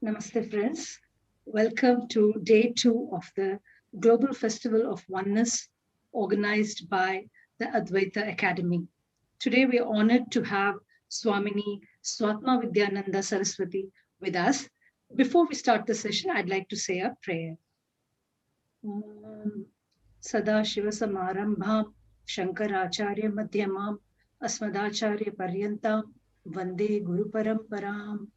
Namaste, friends. Welcome to day 2 of the Global Festival of Oneness organized by the Advaita Academy. Today, we are honored to have Swamini Svatmavidyananda Saraswati with us. Before we start the session, I'd like to say a prayer. Sada Shiva Samarambham Shankaracharya Madhyamam Asmadacharya Paryantam Vande Guru Paramparam.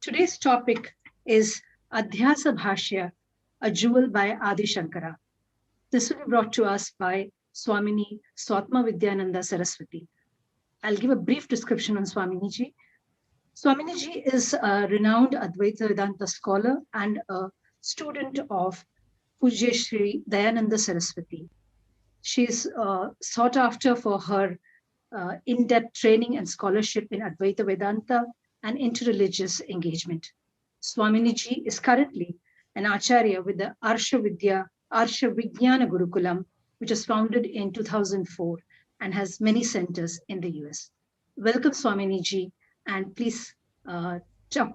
Today's topic is Adhyasa Bhashya A Jewel by Adi Shankara. This will be brought to us by Swamini Svatmavidyananda Saraswati. I'll give a brief description on Swaminiji. Swaminiji is a renowned Advaita Vedanta scholar and a student of Pujya Shri Dayananda Saraswati. She is sought after for her in-depth training and scholarship in Advaita Vedanta and interreligious engagement. Swaminiji is currently an Acharya with the Arsha Vijnana Gurukulam, which was founded in 2004 and has many centers in the US. Welcome, Swaminiji, and please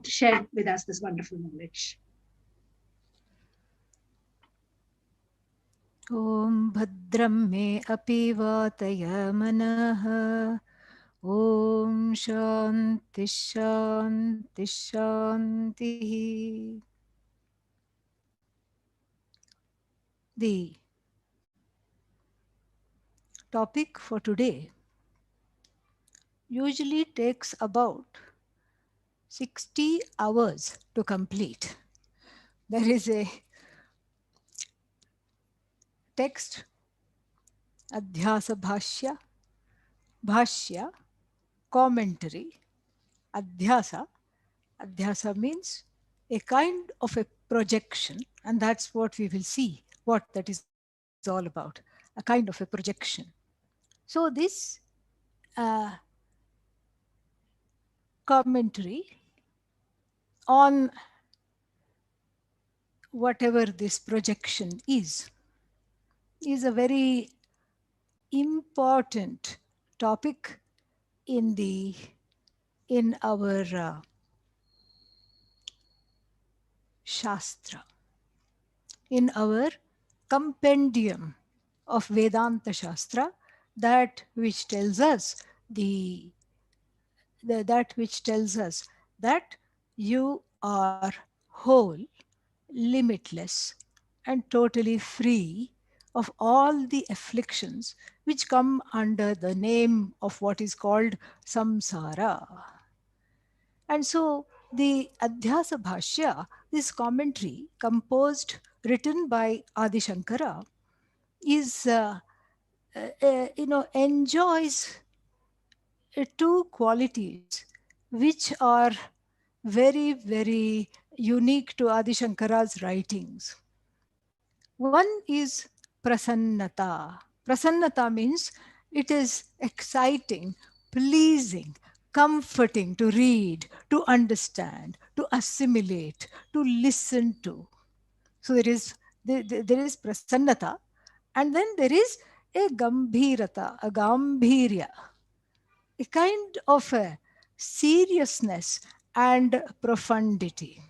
share with us this wonderful knowledge. Om Bhadram me api vataya manaha. Om Shanti Shanti Shanti. The topic for today usually takes about 60 hours to complete. There is a text, Adhyasa Bhashya, Bhashya, commentary, Adhyasa. Adhyasa means a kind of a projection, and that's what we will see, what that is all about, a kind of a projection. So this commentary on whatever this projection is a very important topic in our Shastra, in our compendium of Vedanta Shastra, that which tells us that you are whole, limitless, and totally free of all the afflictions which come under the name of what is called samsara. And so the Adhyasa Bhashya, this commentary written by Adi Shankara, is enjoys two qualities which are very, very unique to Adi Shankara's writings. One is prasannata. Prasannata means it is exciting, pleasing, comforting to read, to understand, to assimilate, to listen to. So there is prasannata, and then there is a gambhirata, a gambhirya, a kind of a seriousness and profundity.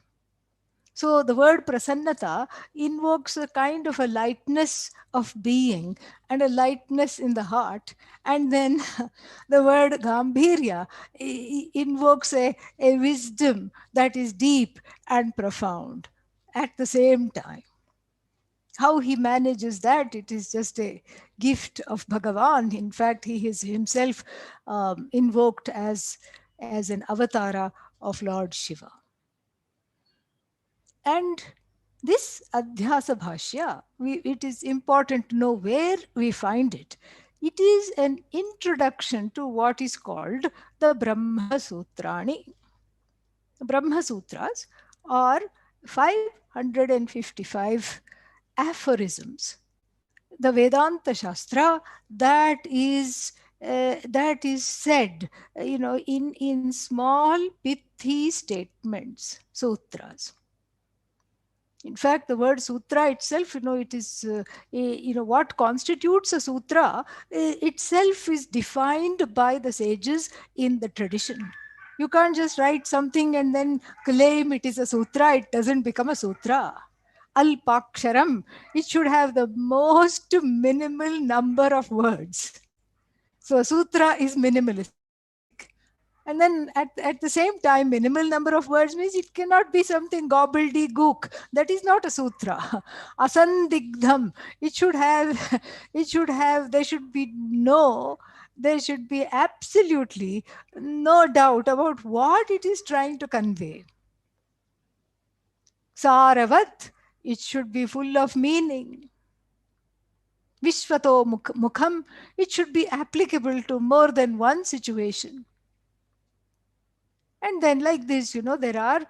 So the word prasannata invokes a kind of a lightness of being and a lightness in the heart. And then the word gambhirya invokes a wisdom that is deep and profound at the same time. How he manages that, it is just a gift of Bhagavan. In fact, he is himself invoked as an avatara of Lord Shiva. And this Adhyasa Bhashya, it is important to know where we find it. It is an introduction to what is called the Brahma Sutrani. The Brahma Sutras are 555 aphorisms. The Vedanta Shastra that is said, in small pithy statements, sutras. In fact, the word sutra itself, it is, what constitutes a sutra itself is defined by the sages in the tradition. You can't just write something and then claim it is a sutra. It doesn't become a sutra. Alpaksharam. It should have the most minimal number of words. So a sutra is minimalistic. And then at the same time, minimal number of words means it cannot be something gobbledygook. That is not a sutra. Asandigdham. It should have, there should be absolutely no doubt about what it is trying to convey. Saravat. It should be full of meaning. Vishvato mukham. It should be applicable to more than one situation. And then like this, there are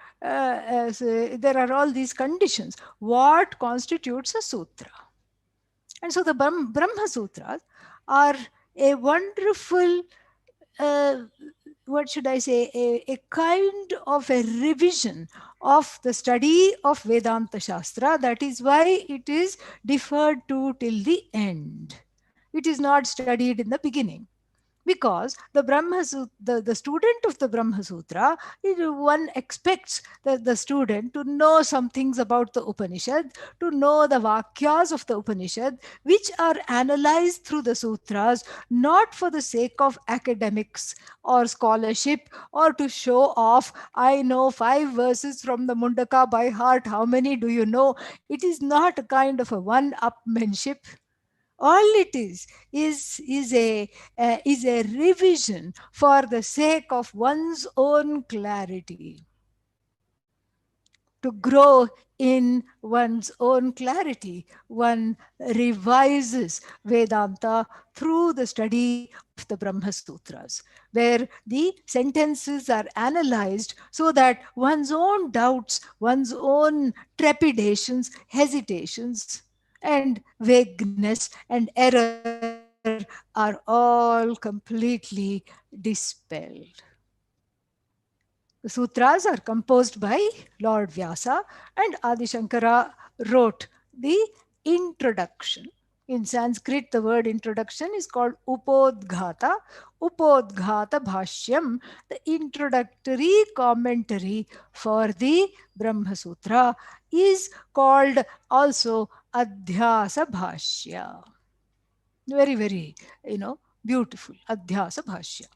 all these conditions. What constitutes a sutra? And so the Brahma Sutras are a wonderful, what should I say, a kind of a revision of the study of Vedanta Shastra. That is why it is deferred to till the end. It is not studied in the beginning. Because the student of the Brahma Sutra, one expects the student to know some things about the Upanishad, to know the Vakyas of the Upanishad, which are analyzed through the sutras, not for the sake of academics or scholarship or to show off, I know 5 verses from the Mundaka by heart, how many do you know? It is not a kind of a one-upmanship. All it is a revision for the sake of one's own clarity, to grow in one's own clarity. One revises Vedanta through the study of the Brahma Sutras, where the sentences are analyzed so that one's own doubts, one's own trepidations, hesitations, and vagueness and error are all completely dispelled. The sutras are composed by Lord Vyasa, and Adi Shankara wrote the introduction. In Sanskrit, the word introduction is called Upodghata. Upodghata Bhashyam, the introductory commentary for the Brahma Sutra, is called also Adhyasa Bhashya. Very, very, beautiful. Adhyasa Bhashya.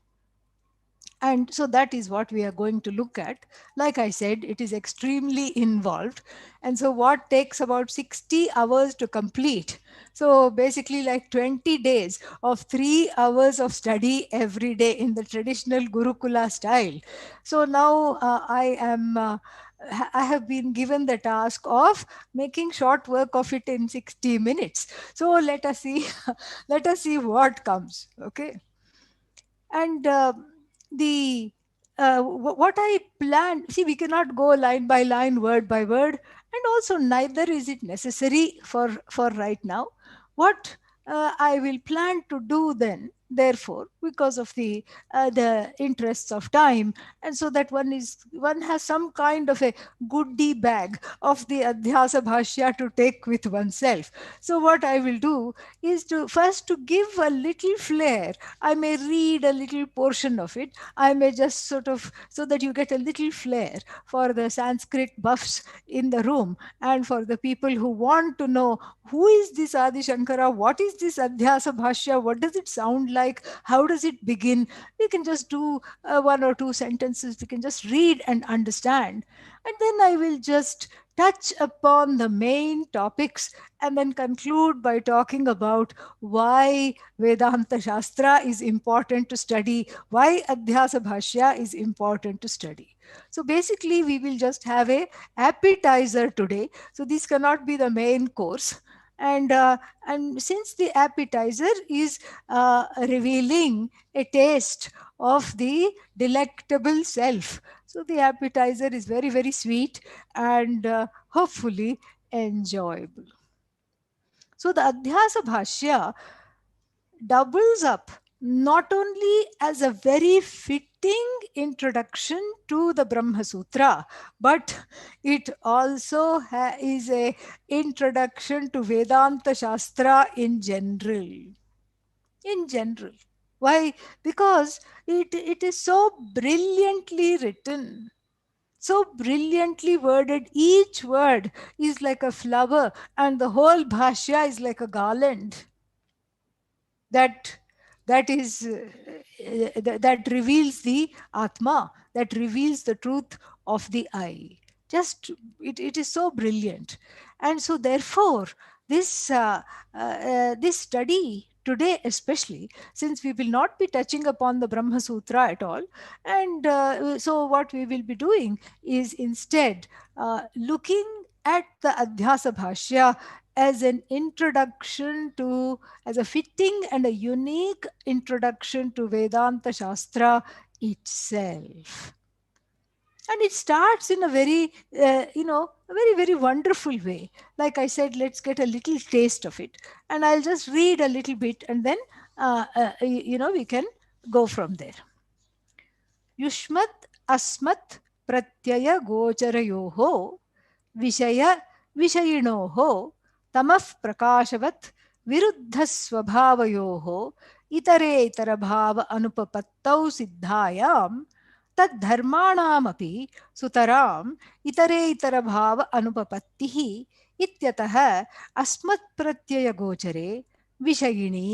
And so that is what we are going to look at. Like I said, it is extremely involved. And so what takes about 60 hours to complete? So basically like 20 days of 3 hours of study every day in the traditional Gurukula style. So now I have been given the task of making short work of it in 60 minutes. So let us see, let us see what comes. Okay. And the what I plan, see, we cannot go line by line, word by word, and also neither is it necessary for right now. What I will plan to do then, therefore, because of the interests of time, and so that one has some kind of a goodie bag of the Adhyasa Bhashya to take with oneself. So what I will do is to first to give a little flair. I may read a little portion of it. I may just sort of, so that you get a little flair for the Sanskrit buffs in the room, and for the people who want to know who is this Adi Shankara, what is this Adhyasa Bhashya, what does it sound like, how does it begin. We can just do 1 or 2 sentences. We can just read and understand. And then I will just touch upon the main topics and then conclude by talking about why Vedanta Shastra is important to study, why Adhyasa Bhashya is important to study. So basically, we will just have a appetizer today. So this cannot be the main course. And since the appetizer is revealing a taste of the delectable self, so the appetizer is very, very sweet and hopefully enjoyable. So the Adhyasa Bhashya doubles up not only as a very fitting introduction to the Brahma Sutra, but it also is a introduction to Vedanta Shastra in general. In general. Why? Because it is so brilliantly written, so brilliantly worded. Each word is like a flower, and the whole bhashya is like a garland that that reveals the atma, that reveals the truth of the I. Just it is so brilliant. And so therefore this this study today, especially since we will not be touching upon the Brahma Sutra at all, and so what we will be doing is instead looking at the Adhyasa Bhashya as an introduction to, as a fitting and a unique introduction to Vedanta Shastra itself. And it starts in a very, a very, very wonderful way. Like I said, let's get a little taste of it. And I'll just read a little bit, and then, we can go from there. युष्मत् अस्मत् प्रत्यय गोचरयोः विषय विषयिणोः तमः प्रकाशवत् विरुद्धस्वभावयोः इतरेतरभाव अनुपपत्तौ सिद्धायां तद्धर्माणामपि सुतराम् इतरेतरभाव अनुपपत्तिः इत्यतः अस्मत्प्रत्ययगोचरे विषयिणी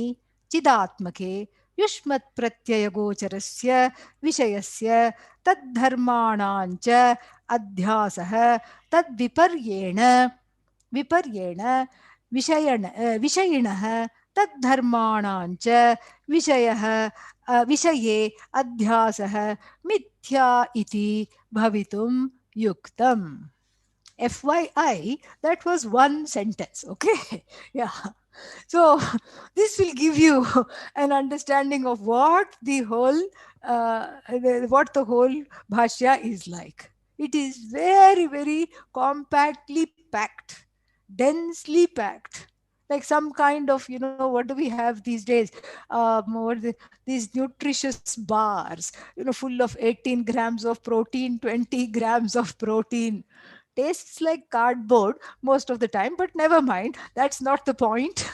चिदात्मके युष्मत्प्रत्ययगोचरस्य विषयस्य तद्धर्माणाञ्च अध्यासः तद्विपर्येण विपर्येण विषयिणः तद्धर्माणाञ्च विषयः विषये अध्यासः मिथ्या इति भवितुं युक्तम्. FYI, that was one sentence, okay? Yeah. So this will give you an understanding of what the whole bhashya is like. It is very, very compactly packed, densely packed, like some kind of, what do we have these days? These nutritious bars, full of 18 grams of protein, 20 grams of protein. Tastes like cardboard most of the time, but never mind. That's not the point.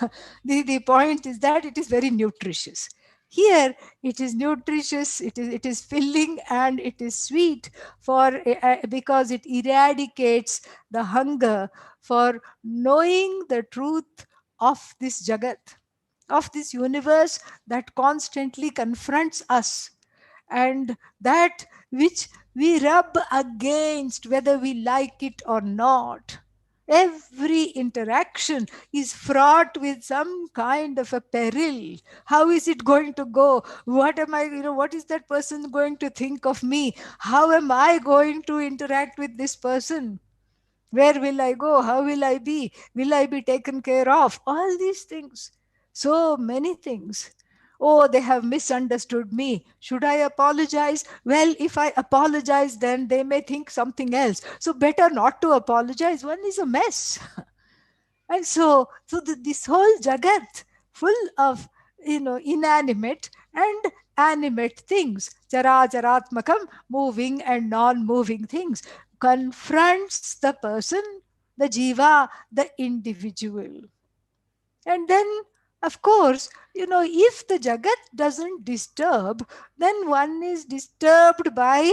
The point is that it is very nutritious. Here, it is nutritious, it is filling, and it is sweet because it eradicates the hunger for knowing the truth of this Jagat, of this universe that constantly confronts us, and that which we rub against whether we like it or not. Every interaction is fraught with some kind of a peril. How is it going to go? What am I, what is that person going to think of me? How am I going to interact with this person? Where will I go? How will I be? Will I be taken care of? All these things. So many things. Oh, they have misunderstood me. Should I apologize? Well, if I apologize, then they may think something else. So better not to apologize. One is a mess. And so this whole Jagat, full of, inanimate and animate things, chara charatmakam, moving and non-moving things, confronts the person, the jiva, the individual. And then, of course, if the Jagat doesn't disturb, then one is disturbed by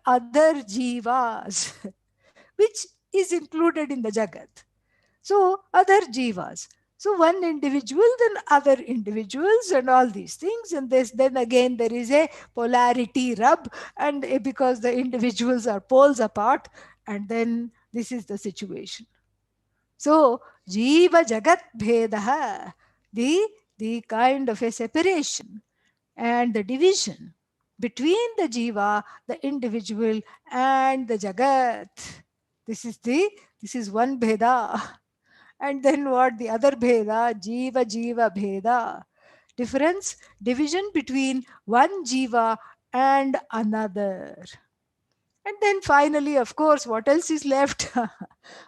other jivas, which is included in the Jagat. So, other jivas. So, one individual, then other individuals, and all these things. And then again, there is a polarity rub, and because the individuals are poles apart, and then this is the situation. So, Jiva Jagat Bhedaha, the kind of a separation and the division between the Jiva, the individual, and the Jagat. This is one Bheda. And then what? The other Bheda, Jiva Jiva Bheda. Difference, division between one Jiva and another. And then finally, of course, what else is left?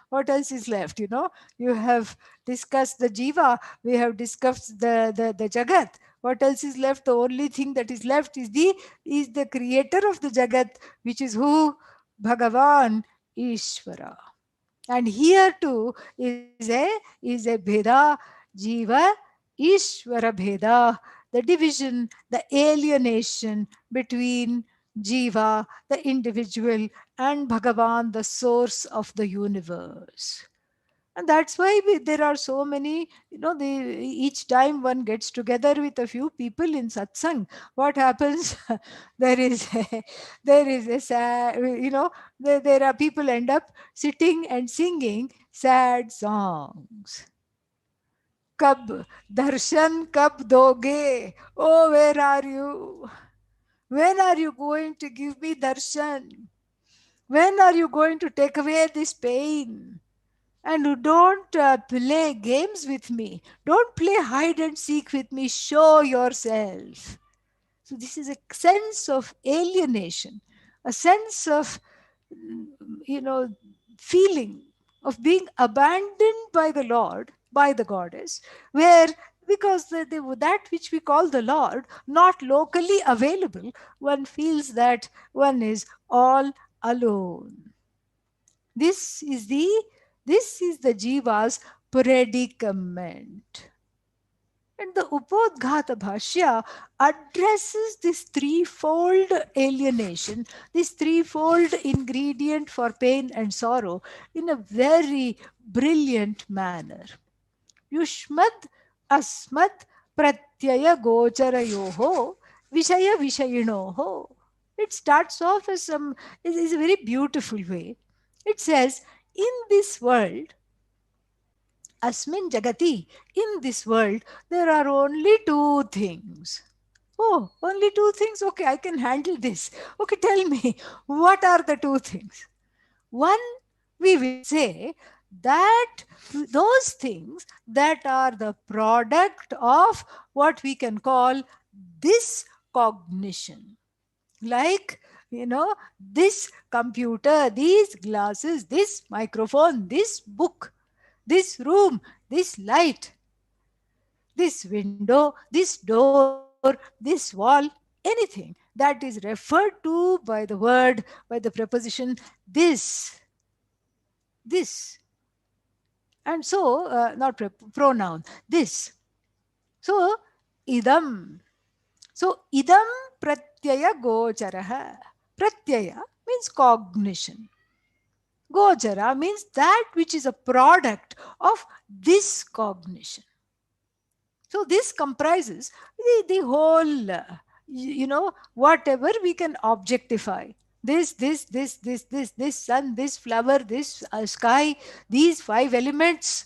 What else is left? You have discussed the Jiva, we have discussed the Jagat. What else is left? The only thing that is left is the creator of the Jagat, which is who? Bhagavan Ishvara. And here too is a Bheda, Jiva, Ishvara Bheda. the division, the alienation between Jiva, the individual, and Bhagavan, the source of the universe. And that's why there are so many, each time one gets together with a few people in satsang, what happens? there is a, there is a sad, there are people end up sitting and singing sad songs. Kab darshan kab doge? Oh, where are you? When are you going to give me darshan? When are you going to take away this pain? And you don't play games with me. Don't play hide and seek with me. Show yourself. So this is a sense of alienation, a sense of, you know, feeling of being abandoned by the Lord, by the goddess, where because that which we call the Lord, not locally available, one feels that one is all alone. This is the jiva's predicament. And the Upodghata Bhashya addresses this threefold alienation, this threefold ingredient for pain and sorrow in a very brilliant manner. Yushmad asmat pratyaya gocharayoho vishaya vishayinoho. It starts off as it is a very beautiful way. It says, in this world, Asmin Jagati, in this world, there are only two things. Oh, only two things? Okay, I can handle this. Okay, tell me, what are the two things? One, we will say that those things that are the product of what we can call this cognition. Like, this computer, these glasses, this microphone, this book, this room, this light, this window, this door, this wall, anything that is referred to by the word, by the preposition this, this. And so, not pronoun, this. So, idam. So, idam pratyaya gocharaha. Pratyaya means cognition. Gochara means that which is a product of this cognition. So this comprises the whole, whatever we can objectify. This sun, this flower, this sky, these five elements,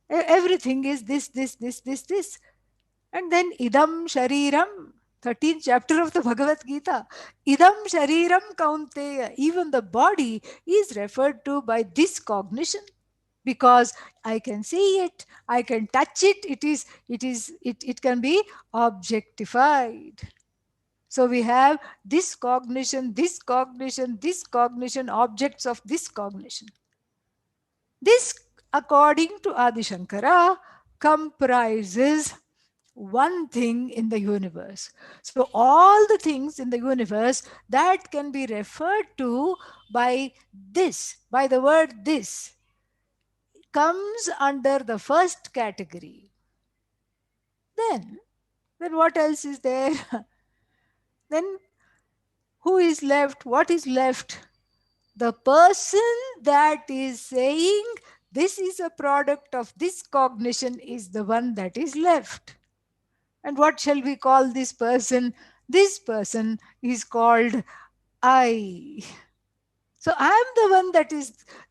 everything is this. And then idam shariram, 13th chapter of the Bhagavad Gita. Idam shariram kaunteya. Even the body is referred to by this cognition, because I can see it, I can touch it, it can be objectified. So we have this cognition, objects of this cognition. This, according to Adi Shankara, comprises one thing in the universe. So all the things in the universe that can be referred to by this, by the word this, comes under the first category. Then what else is there? Then who is left? What is left? The person that is saying this is a product of this cognition is the one that is left. And what shall we call this person? This person is called I. So I am the one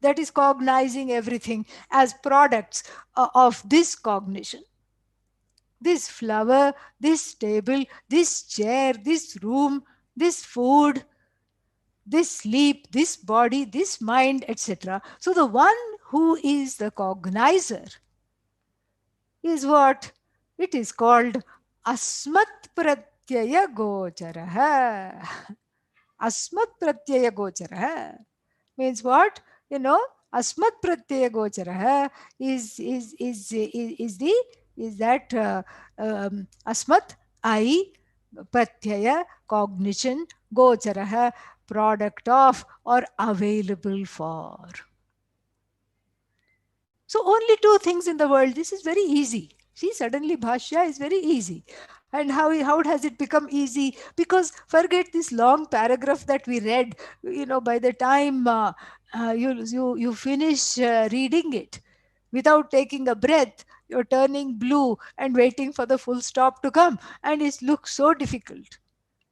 that is cognizing everything as products of this cognition. This flower, this table, this chair, this room, this food, this sleep, this body, this mind, etc. So the one who is the cognizer is what? It is called asmat pratyaya gocharaha. Asmat pratyaya gocharaha means what? Asmat pratyaya gocharaha is that asmat, I, pratyaya, cognition, gocharaha, product of or available for. So only two things in the world. This is very easy. See, suddenly Bhashya is very easy. And how has it become easy? Because forget this long paragraph that we read. By the time you finish reading it, without taking a breath, you're turning blue and waiting for the full stop to come, and it looks so difficult.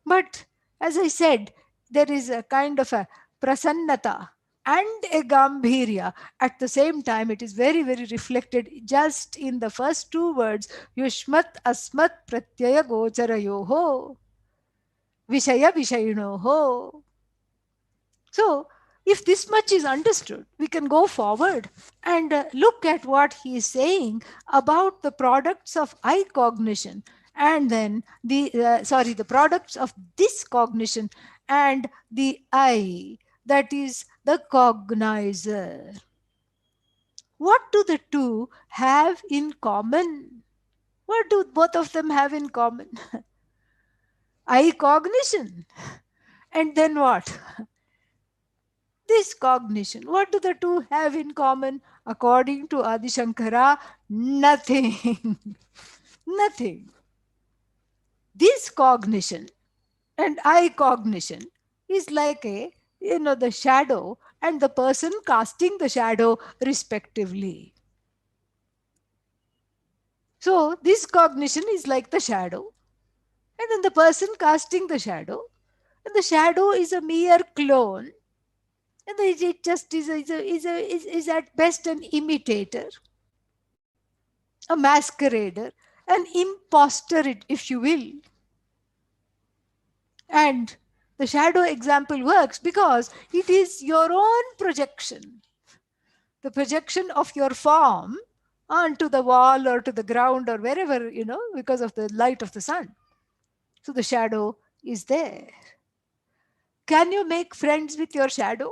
But as I said, there is a kind of a prasannata and a gambhirya. At the same time, it is very, very reflected just in the first two words, Yushmat Asmat Pratyaya Gocharayoho, Vishaya Vishayinoho. So, if this much is understood, we can go forward and look at what he is saying about the products of eye cognition, and then the products of this cognition and the I, that is the cognizer. What do the two have in common? What do both of them have in common? Eye cognition. And then what? This cognition. What do the two have in common? According to Adi Shankara, nothing. Nothing. This cognition and I cognition is like the shadow and the person casting the shadow respectively. So this cognition is like the shadow, and then the person casting the shadow, and the shadow is a mere clone, and it just is at best an imitator, a masquerader, an imposter, if you will. And the shadow example works because it is your own projection, the projection of your form onto the wall or to the ground or wherever, because of the light of the sun. So the shadow is there. Can you make friends with your shadow?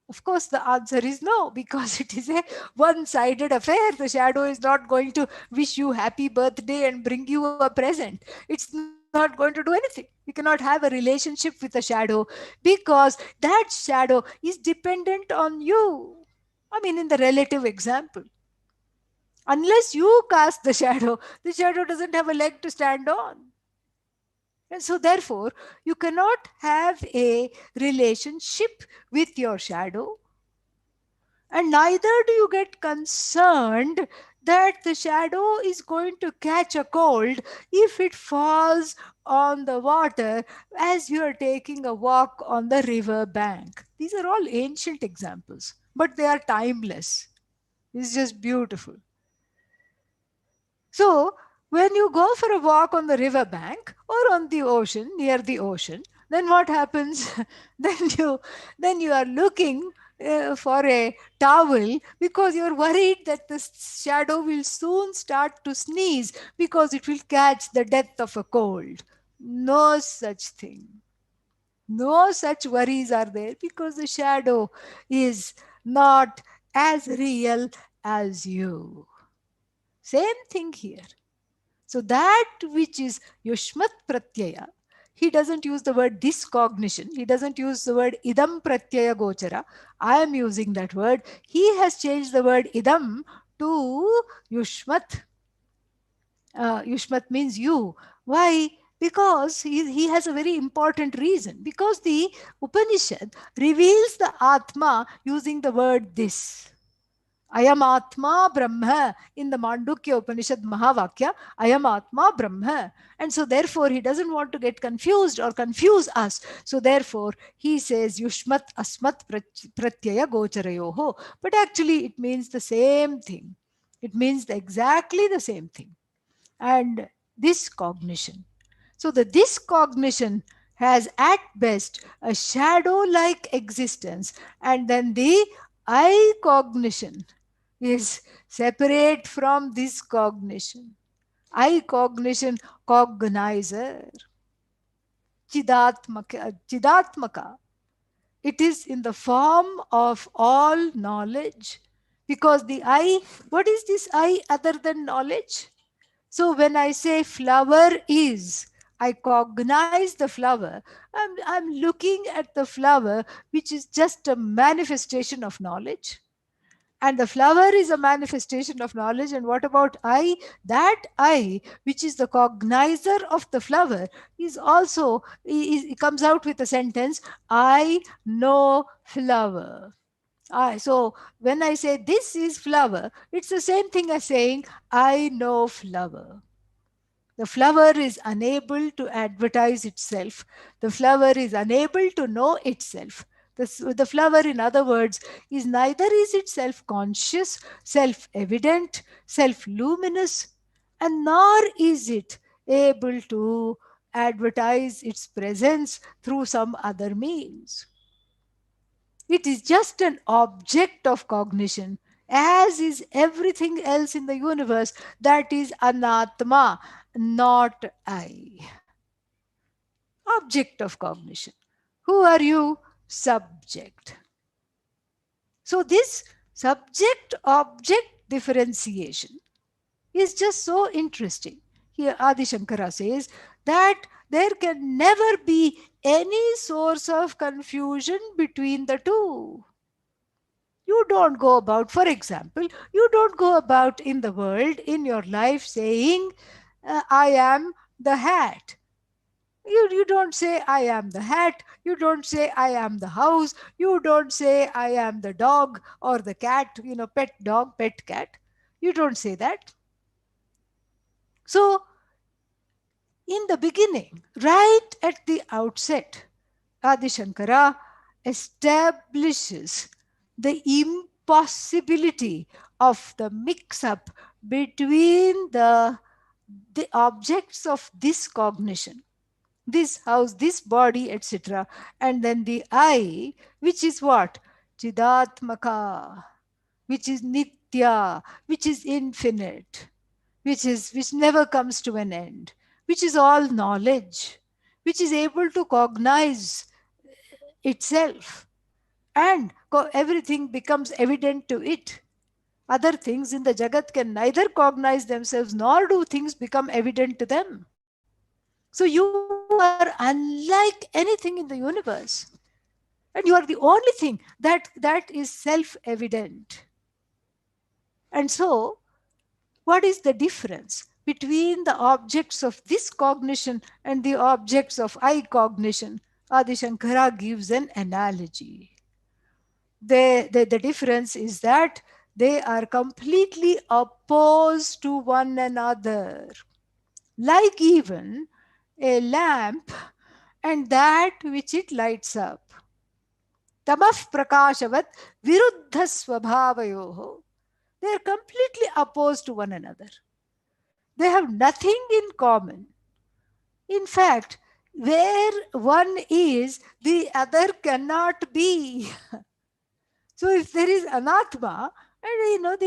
Of course, the answer is no, because it is a one-sided affair. The shadow is not going to wish you happy birthday and bring you a present. It's not going to do anything. You cannot have a relationship with a shadow because that shadow is dependent on you. I mean, in the relative example, unless you cast the shadow doesn't have a leg to stand on. And so, therefore, you cannot have a relationship with your shadow, and neither do you get concerned that the shadow is going to catch a cold if it falls on the water as you are taking a walk on the river bank. These are all ancient examples, but they are timeless. It's just beautiful. So, when you go for a walk on the river bank or on the ocean, near the ocean, then what happens? then you are looking for a towel because you're worried that the shadow will soon start to sneeze because it will catch the death of a cold. No such thing. No such worries are there because the shadow is not as real as you. Same thing here. So that which is Yushmat Pratyaya, he doesn't use the word discognition. He doesn't use the word idam pratyaya gochara. I am using that word. He has changed the word idam to Yushmat. Yushmat means you. Why? Because he has a very important reason. Because the Upanishad reveals the Atma using the word this. Ayam Atma Brahma. In the Mandukya Upanishad Mahavakya, Ayam Atma Brahma. And so therefore he doesn't want to get confused or confuse us. So therefore he says Yushmat Asmat Pratyaya Gocharayoho. But actually it means the same thing. It means exactly the same thing. And this cognition. So this cognition has at best a shadow-like existence, and then the I cognition is separate from this cognition. I cognition, cognizer, chidatmaka. It is in the form of all knowledge. Because the I, what is this I other than knowledge? So when I say flower is, I cognize the flower. I'm looking at the flower, which is just a manifestation of knowledge. And the flower is a manifestation of knowledge. And what about I? That I, which is the cognizer of the flower, is also, it comes out with a sentence, I know flower. So when I say this is flower, it's the same thing as saying I know flower. The flower is unable to advertise itself. The flower is unable to know itself. The flower, in other words, is neither is it self-conscious, self-evident, self-luminous, and nor is it able to advertise its presence through some other means. It is just an object of cognition, as is everything else in the universe that is anatma, not I. Object of cognition. Who are you? Subject. So, this subject object differentiation is just so interesting. Here, Adi Shankara says that there can never be any source of confusion between the two. You don't go about, for example, you don't go about in the world, in your life, saying, I am the hat. You don't say, I am the hat. You don't say, I am the house. You don't say, I am the dog or the cat, pet dog, pet cat. You don't say that. So, in the beginning, right at the outset, Adi Shankara establishes the impossibility of the mix-up between the objects of this cognition, this house, this body, etc., and then the I, which is what? Chidatmaka, which is nitya, which is infinite, which never comes to an end, which is all knowledge, which is able to cognize itself, and everything becomes evident to it. Other things in the Jagat can neither cognize themselves nor do things become evident to them. So you are unlike anything in the universe. And you are the only thing that is self-evident. And so, what is the difference between the objects of this cognition and the objects of I cognition? Adi Shankara gives an analogy. The difference is that they are completely opposed to one another. Like even a lamp and that which it lights up. Tamah prakashavat viruddha swabhavayoho. They are completely opposed to one another. They have nothing in common. In fact, where one is, the other cannot be. So if there is anatma, and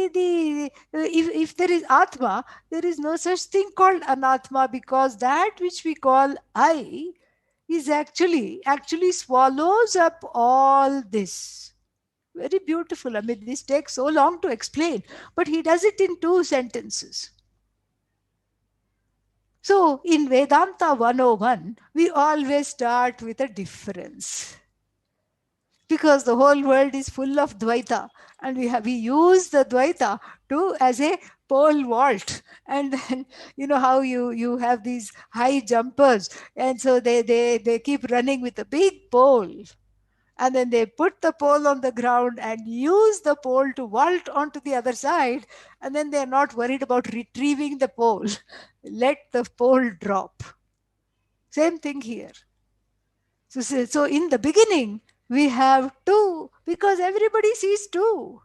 if there is atma, there is no such thing called anatma, because that which we call I is actually swallows up all this. Very beautiful. I mean, this takes so long to explain, but he does it in 2 sentences. So in Vedanta 101, we always start with a difference, because the whole world is full of Dvaita, and we use the Dvaita as a pole vault. And then how you have these high jumpers, and so they keep running with a big pole, and then they put the pole on the ground and use the pole to vault onto the other side, and then they're not worried about retrieving the pole. Let the pole drop. Same thing here. So in the beginning, we have 2, because everybody sees 2.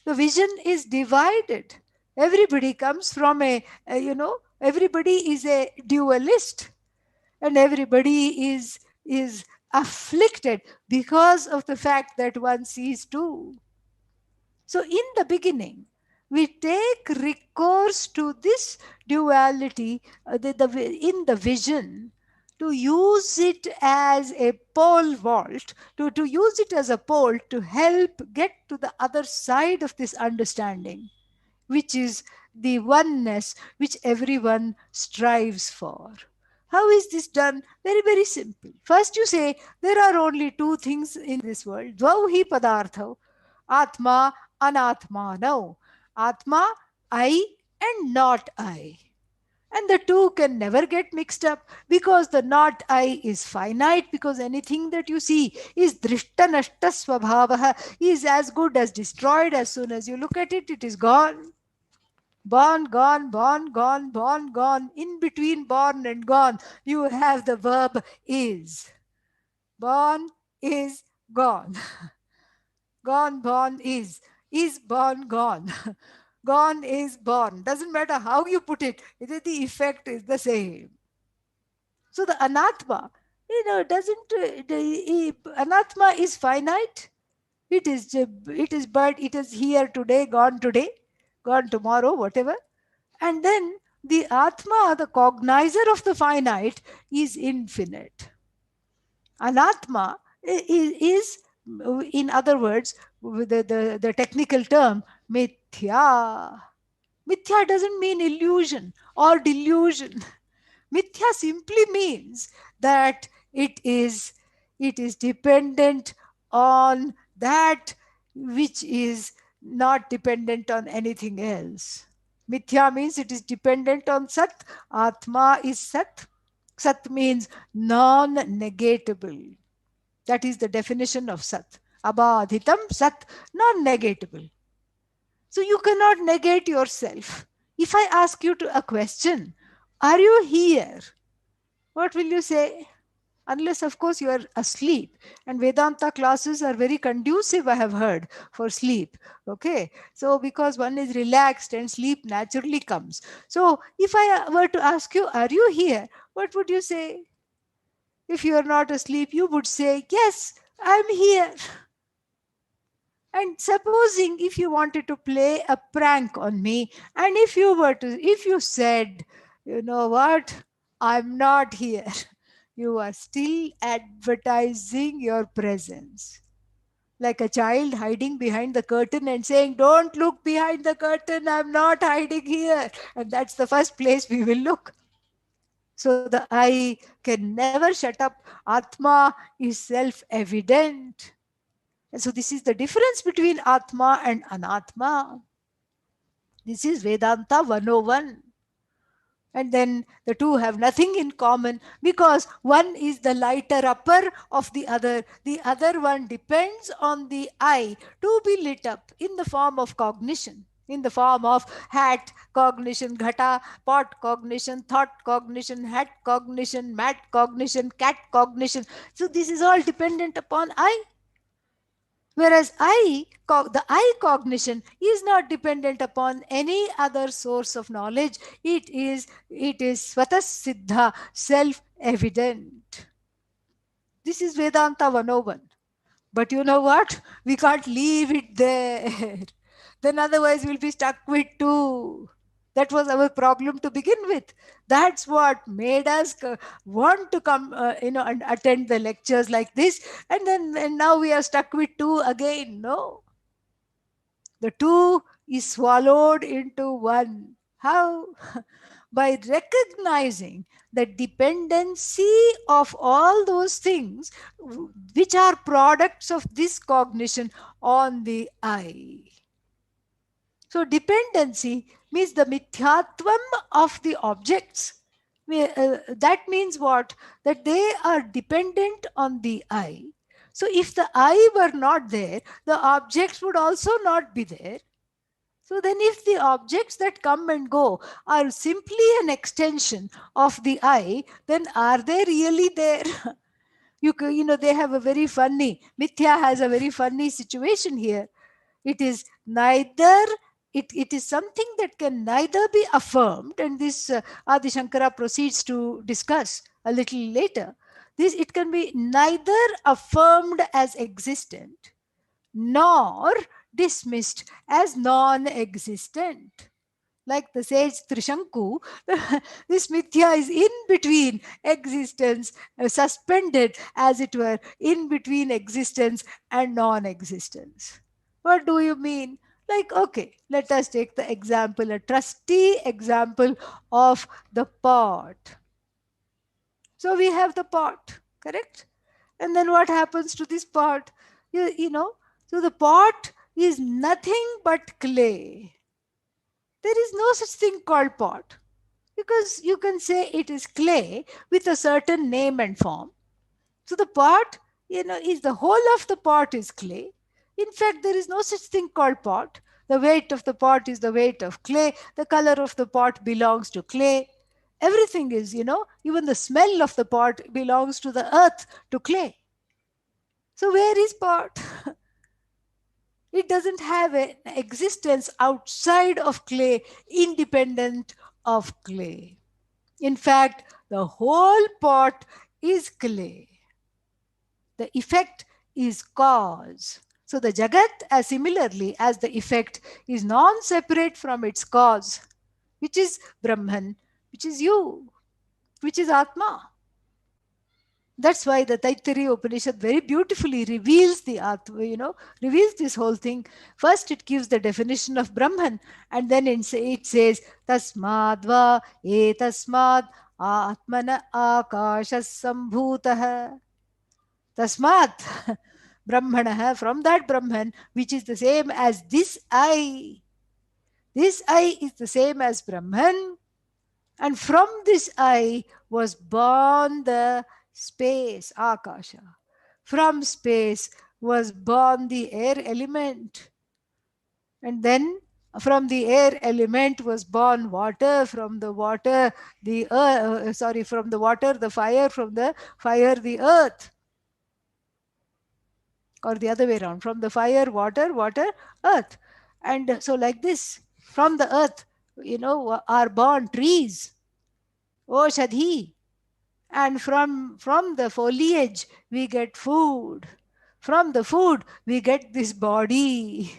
The vision is divided. Everybody comes from everybody is a dualist, and everybody is afflicted because of the fact that one sees 2. So in the beginning, we take recourse to this duality in the vision, to use it as a pole vault, to use it as a pole to help get to the other side of this understanding, which is the oneness which everyone strives for. How is this done? Very, very simple. First you say, there are only 2 things in this world. Dvau hi padarthau, Atma anatma. No, atma, I and not I. And the two can never get mixed up, because the not I is finite, because anything that you see is drishta nashta swabhavaha, is as good as destroyed. As soon as you look at it, it is gone. Born, gone, born, gone, born, gone. In between born and gone, you have the verb is. Born is gone. Gone, born is. Is born, gone. Gone is born. Doesn't matter how you put it, the effect is the same. So the anatma, doesn't, anatma is finite. It is, but it is here today, gone tomorrow, whatever. And then the atma, the cognizer of the finite, is infinite. Anatma is, in other words, the technical term, mithya. Mithya doesn't mean illusion or delusion. Mithya simply means that it is dependent on that which is not dependent on anything else. Mithya means it is dependent on Sat. Atma is Sat. Sat means non-negatable. That is the definition of Sat. Abadhitam Sat, non-negatable. So you cannot negate yourself. If I ask you a question, are you here? What will you say? Unless, of course, you are asleep. And Vedanta classes are very conducive, I have heard, for sleep. Okay. So, because one is relaxed and sleep naturally comes. So, if I were to ask you, are you here? What would you say? If you are not asleep, you would say, yes, I'm here. And supposing if you wanted to play a prank on me, and if you said, you know what, I'm not here, you are still advertising your presence. Like a child hiding behind the curtain and saying, don't look behind the curtain, I'm not hiding here. And that's the first place we will look. So the I can never shut up. Atma is self-evident. And so this is the difference between Atma and Anatma. This is Vedanta 101. And then the two have nothing in common, because one is the lighter upper of the other. The other one depends on the I to be lit up in the form of cognition, in the form of hat cognition, ghata, pot cognition, thought cognition, hat cognition, mat cognition, cat cognition. So this is all dependent upon I. Whereas the I cognition is not dependent upon any other source of knowledge. It is swatas siddha, self-evident. This is Vedanta 101. But you know what? We can't leave it there. Then otherwise we'll be stuck with two. That was our problem to begin with. That's what made us want to come, and attend the lectures like this. And now we are stuck with two again. No, the two is swallowed into one. How? By recognizing the dependency of all those things which are products of this cognition on the I. So dependency means the mithyatvam of the objects. That means what? That they are dependent on the I. So if the I were not there, the objects would also not be there. So then if the objects that come and go are simply an extension of the I, then are they really there? They have a very funny, Mithya has a very funny situation here. It is neither, it is something that can neither be affirmed, and this Adi Shankara proceeds to discuss a little later. It can be neither affirmed as existent nor dismissed as non-existent. Like the sage Trishanku, this mithya is in between existence, suspended as it were, in between existence and non-existence. What do you mean? Like, okay, let us take the example, a trusty example of the pot. So we have the pot, correct? And then what happens to this pot? So the pot is nothing but clay. There is no such thing called pot, because you can say it is clay with a certain name and form. So the pot, is the whole of the pot is clay. In fact, there is no such thing called pot. The weight of the pot is the weight of clay. The color of the pot belongs to clay. Everything is, even the smell of the pot belongs to the earth, to clay. So where is pot? It doesn't have an existence outside of clay, independent of clay. In fact, the whole pot is clay. The effect is cause. So the Jagat, as similarly as the effect, is non-separate from its cause, which is Brahman, which is you, which is Atma. That's why the Taittiriya Upanishad very beautifully reveals the Atma, reveals this whole thing. First, it gives the definition of Brahman, and then it says, Tasmadva etasmad atmana akashas sambhutah. Tasmat Brahmana, from that Brahman, which is the same as this I. This I is the same as Brahman. And from this I was born the space, Akasha. From space was born the air element. And then from the air element was born water. From the water, from the water, the fire. From the fire, the earth. Or the other way around, from the fire, water, earth. And so like this, from the earth, are born trees, Oshadhi. And from the foliage, we get food. From the food, we get this body.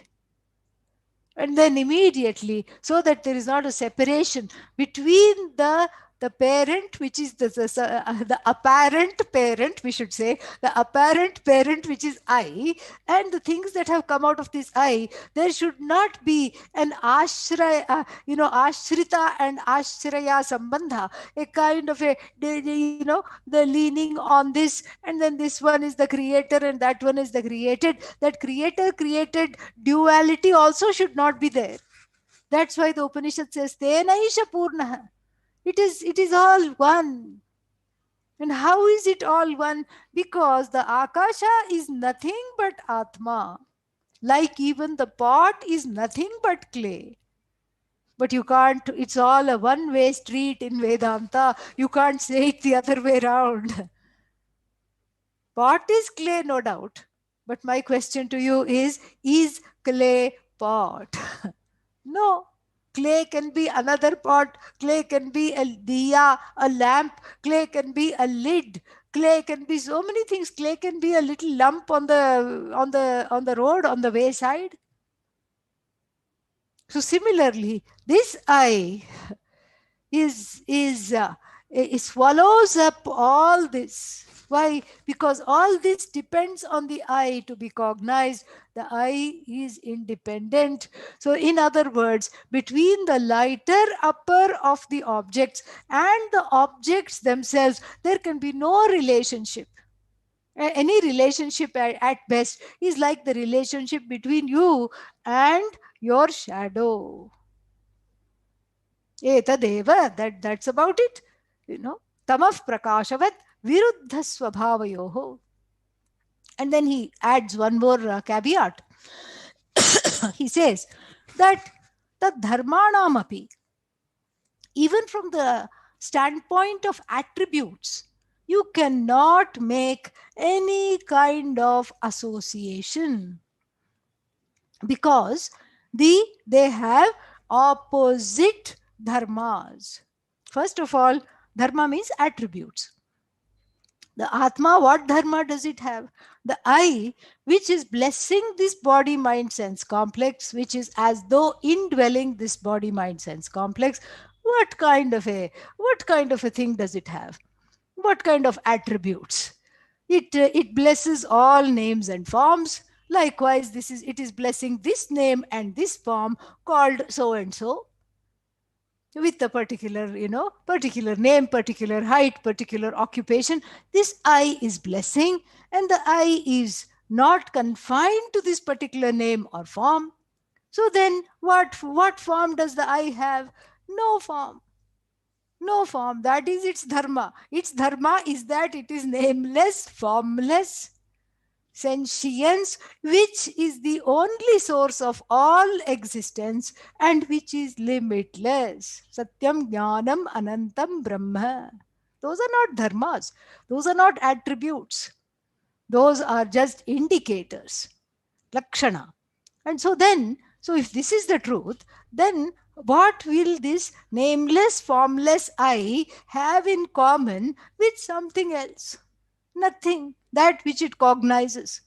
And then immediately, so that there is not a separation between the parent, which is the apparent parent, we should say, the apparent parent, which is I, and the things that have come out of this I. There should not be an ashraya, ashrita and ashraya sambandha, a kind of the leaning on this, and then this one is the creator and that one is the created. That creator created duality also should not be there. That's why the Upanishad says, Tenaisha Purnaha. It is all one. And how is it all one? Because the Akasha is nothing but Atma. Like even the pot is nothing but clay. But you can't, it's all a one-way street in Vedanta. You can't say it the other way around. Pot is clay, no doubt. But my question to you is clay pot? No. Clay can be another pot. Clay can be a diya, a lamp. Clay can be a lid. Clay can be so many things. Clay can be a little lump on the road, on the wayside. So similarly, this I swallows up all this. Why? Because all this depends on the I to be cognized. The I is independent. So in other words, between the lighter upper of the objects and the objects themselves, there can be no relationship. Any relationship at best is like the relationship between you and your shadow. Etadeva, that's about it. Tamah prakashavat viruddha swabhavayoho. And then he adds one more caveat. He says that the dharmanam api, even from the standpoint of attributes, you cannot make any kind of association, because they have opposite dharmas. First of all, dharma means attributes. The Atma, what dharma does it have? The I, which is blessing this body, mind, sense complex, which is as though indwelling this body, mind, sense complex. What kind of a thing does it have? What kind of attributes? It blesses all names and forms. Likewise, it is blessing this name and this form called so and so, with a particular name, particular height, particular occupation. This I is blessing, and the I is not confined to this particular name or form. So then what form does the I have? No form. No form. That is its dharma. Its dharma is that it is nameless, formless, sentience, which is the only source of all existence and which is limitless. Satyam, Jnanam, Anantam, Brahma. Those are not dharmas. Those are not attributes. Those are just indicators, lakshana. And so then, so if this is the truth, then what will this nameless, formless I have in common with something else? Nothing. That which it cognizes.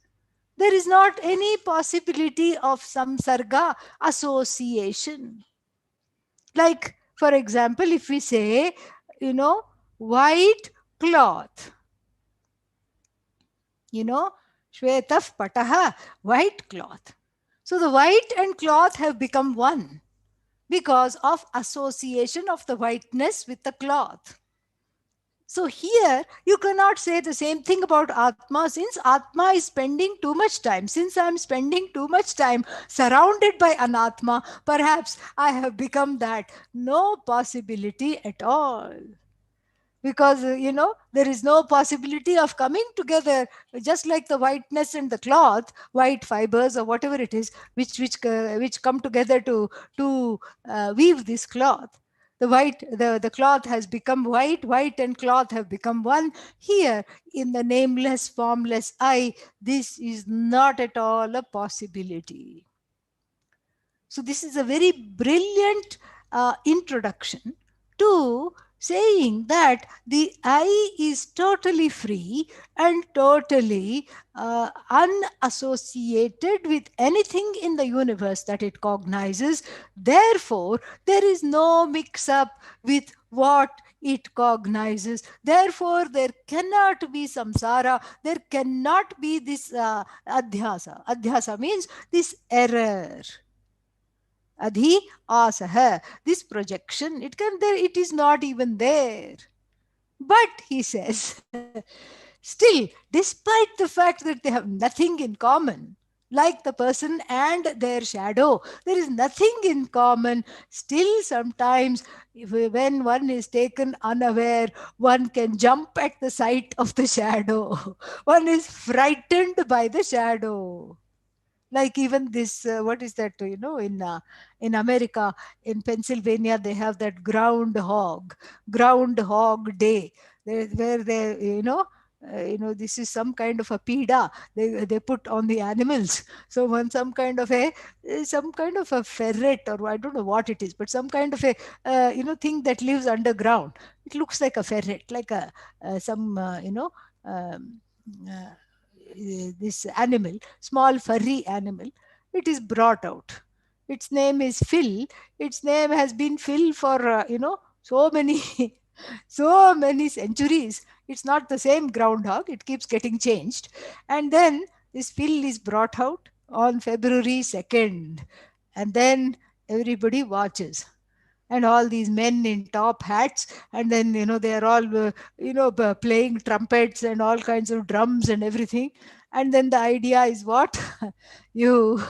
There is not any possibility of samsarga, association. Like, for example, if we say, white cloth, shvetaf pataha, white cloth. So the white and cloth have become one because of association of the whiteness with the cloth. So here you cannot say the same thing about Atma, since Atma is spending too much time. Since I am spending too much time surrounded by Anatma, perhaps I have become that. No possibility at all. Because there is no possibility of coming together, just like the whiteness and the cloth, white fibers or whatever it is, which come together to weave this cloth. The cloth has become white, white and cloth have become one. Here in the nameless, formless I, this is not at all a possibility. So this is a very brilliant introduction to saying that the I is totally free and totally unassociated with anything in the universe that it cognizes. Therefore, there is no mix-up with what it cognizes. Therefore, there cannot be samsara. There cannot be this adhyasa. Adhyasa means this error. Adhyasa, this projection, it is not even there. But he says, still, despite the fact that they have nothing in common, like the person and their shadow, there is nothing in common. Still, sometimes when one is taken unaware, one can jump at the sight of the shadow. One is frightened by the shadow. Like even this, what is that, in America, in Pennsylvania, they have that groundhog day, where they, this is some kind of a pida they put on the animals. So when some kind of a ferret, or I don't know what it is, but some kind of a thing that lives underground. It looks like a ferret, like a some um, uh, this animal, small furry animal. It is brought out. Its name is Phil. Its name has been Phil for so many so many centuries. It's not the same groundhog. It keeps getting changed. And then this Phil is brought out on February 2nd. And then everybody watches. And all these men in top hats, and then they are all playing trumpets and all kinds of drums and everything. And then the idea is what? you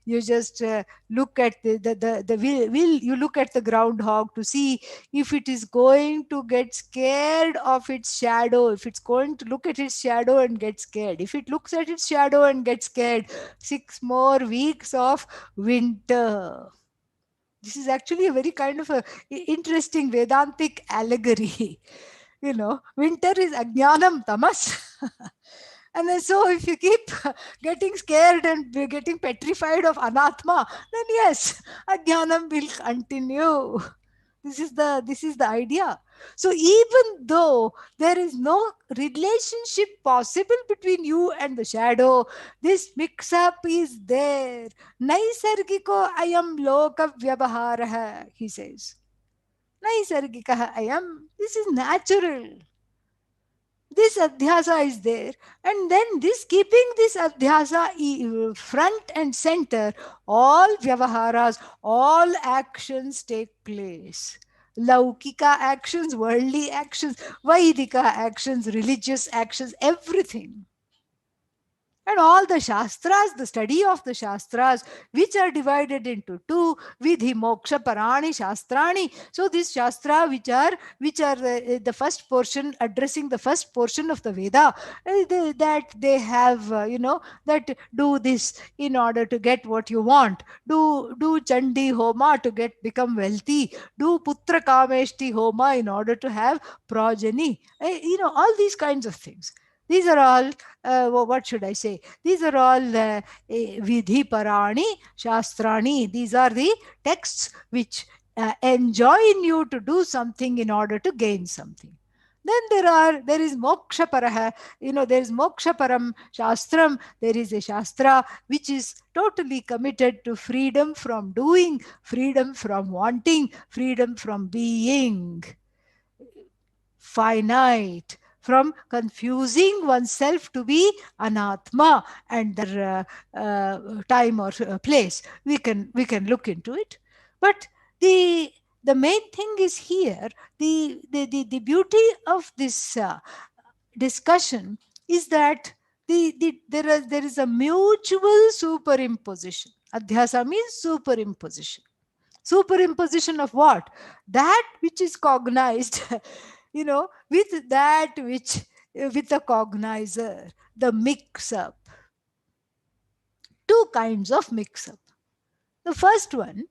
you just look at the will you look at the groundhog to see if it is going to get scared of its shadow, if it's going to look at its shadow and get scared. If it looks at its shadow and gets scared, 6 more weeks of winter. This is actually a very kind of a interesting Vedantic allegory. Winter is ajnanam tamas. And then so if you keep getting scared and getting petrified of anatma, then yes, ajnanam will continue. This is the idea. So even though there is no relationship possible between you and the shadow, this mix-up is there. Naisargiko ayam loka vyavaharaha, he says. Naisargika ayam. This is natural. This adhyasa is there, and then this keeping this adhyasa front and center, all vyavaharas, all actions take place. Laukika actions, worldly actions, vaidika actions, religious actions, everything. And all the Shastras, the study of the Shastras, which are divided into two, Vidhi, Moksha, Parani, Shastrani. So this Shastra, which are the first portion, addressing the first portion of the Veda, that they have, that do this in order to get what you want. Do Chandi Homa to become wealthy. Do Putra Kameshti Homa in order to have progeny. All these kinds of things. These are all, what should I say? These are all Vidhi Parani, Shastrani. These are the texts which enjoin you to do something in order to gain something. Then there is Moksha Paraha, there is Moksha Param Shastram. There is a Shastra which is totally committed to freedom from doing, freedom from wanting, freedom from being finite, from confusing oneself to be anatma and their time or place. We can look into it, but the main thing is here, the beauty of this discussion is that there is a mutual superimposition. Adhyasa means superimposition. Superimposition of what? That which is cognized with that which, with the cognizer, the mix up. Two kinds of mix up. The first one,